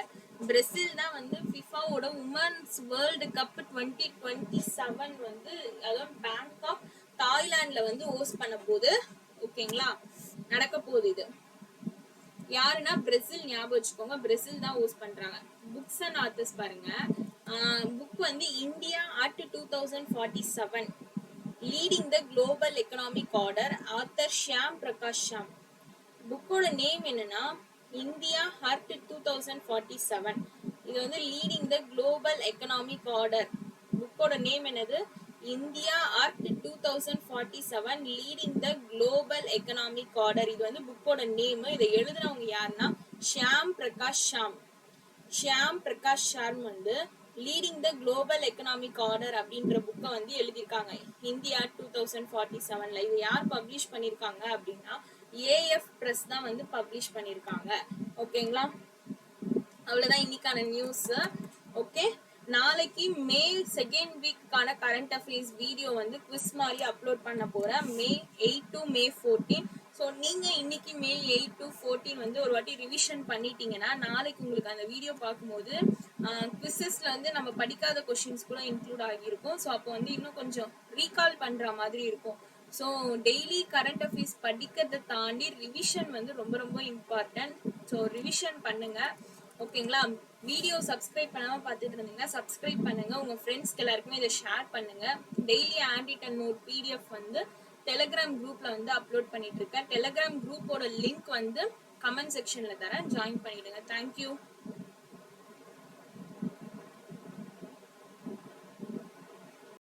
[SPEAKER 1] பிரேசில் தான் வந்து ஃபிஃபாவோட உமன்ஸ் வேர்ல்டு கப் 2027 வந்து அதாவது பேங்காக் தாய்லாந்துல வந்து ஹோஸ்ட் பண்ண போகுது. ஓகேங்களா? நடக்க போகுது. இது யாருன்னா பிரேசில் ஞாபகம் வச்சுக்கோங்க. பிரேசில் தான் ஹோஸ்ட் பண்றாங்க. புக் புக்ஸ் அண்ட் ஆத்தர்ஸ் பாருங்க. புக் வந்து India at 2047 leading the global economic order, author Shyam Prakash Sham. புக்கோட நேம் என்னன்னா இந்தியா ஹார்ட் 2047. இது வந்து leading the global economic order. புக்கோட நேம் என்னது? India at 2047 leading the global economic order. இது வந்து புக்கோட நேம். இதை எழுதுனவங்க யாருன்னா ஷியாம் பிரகாஷ் ஷாம். ஷியாம் பிரகாஷ் ஷாம் வந்து leading the global economic order அப்படின்ற புக்கை வந்து எழுதியிருக்காங்க இந்தியா 2047. இது யார் பப்ளிஷ் பண்ணியிருக்காங்க அப்படின்னா ஏஎஃப் பிரஸ் தான் வந்து பப்ளிஷ் பண்ணியிருக்காங்க. ஓகேங்களா? அவ்வளவுதான் இன்னைக்கான நியூஸ். ஓகே, நாளைக்கு மே 2nd வீக்கான கரண்ட் அஃபேர்ஸ் வீடியோ வந்து குவிஸ் மாதிரி அப்லோட் பண்ண போறேன், மே 8 to மே 14. ஸோ நீங்க இன்னைக்கு மே 8 to 14 வந்து ஒரு வாட்டி ரிவிஷன் பண்ணிட்டீங்கன்னா நாளைக்கு உங்களுக்கு அந்த வீடியோ பார்க்கும்போது குவிசஸ்ல வந்து நம்ம படிக்காத கொஸ்டின்ஸ் கூட இன்க்ளூட் ஆகியிருக்கும். ஸோ அப்போ வந்து இன்னும் கொஞ்சம் ரீகால் பண்ற மாதிரி இருக்கும். ஸோ டெய்லி கரண்ட் அஃபேர்ஸ் படிக்கிறதை தாண்டி ரிவிஷன் வந்து ரொம்ப ரொம்ப இம்பார்ட்டன்ட். ஸோ ரிவிஷன் பண்ணுங்க. ஓகேங்களா? வீடியோ சப்ஸ்கிரைப் பண்ணாம பார்த்துட்டு இருந்தீங்கன்னா சப்ஸ்கிரைப் பண்ணுங்க. உங்க ஃப்ரெண்ட்ஸ்க்கு எல்லாருக்குமே இதை ஷேர் பண்ணுங்க. Daily handwritten note PDF வந்து டெலிகிராம் குரூப்ல வந்து அப்லோட் பண்ணிட்டு இருக்கேன். டெலிகிராம் குரூப்போட லிங்க் வந்து கமெண்ட் செக்ஷன்ல தரேன், ஜாயின் பண்ணிடுங்க. தேங்க்யூ.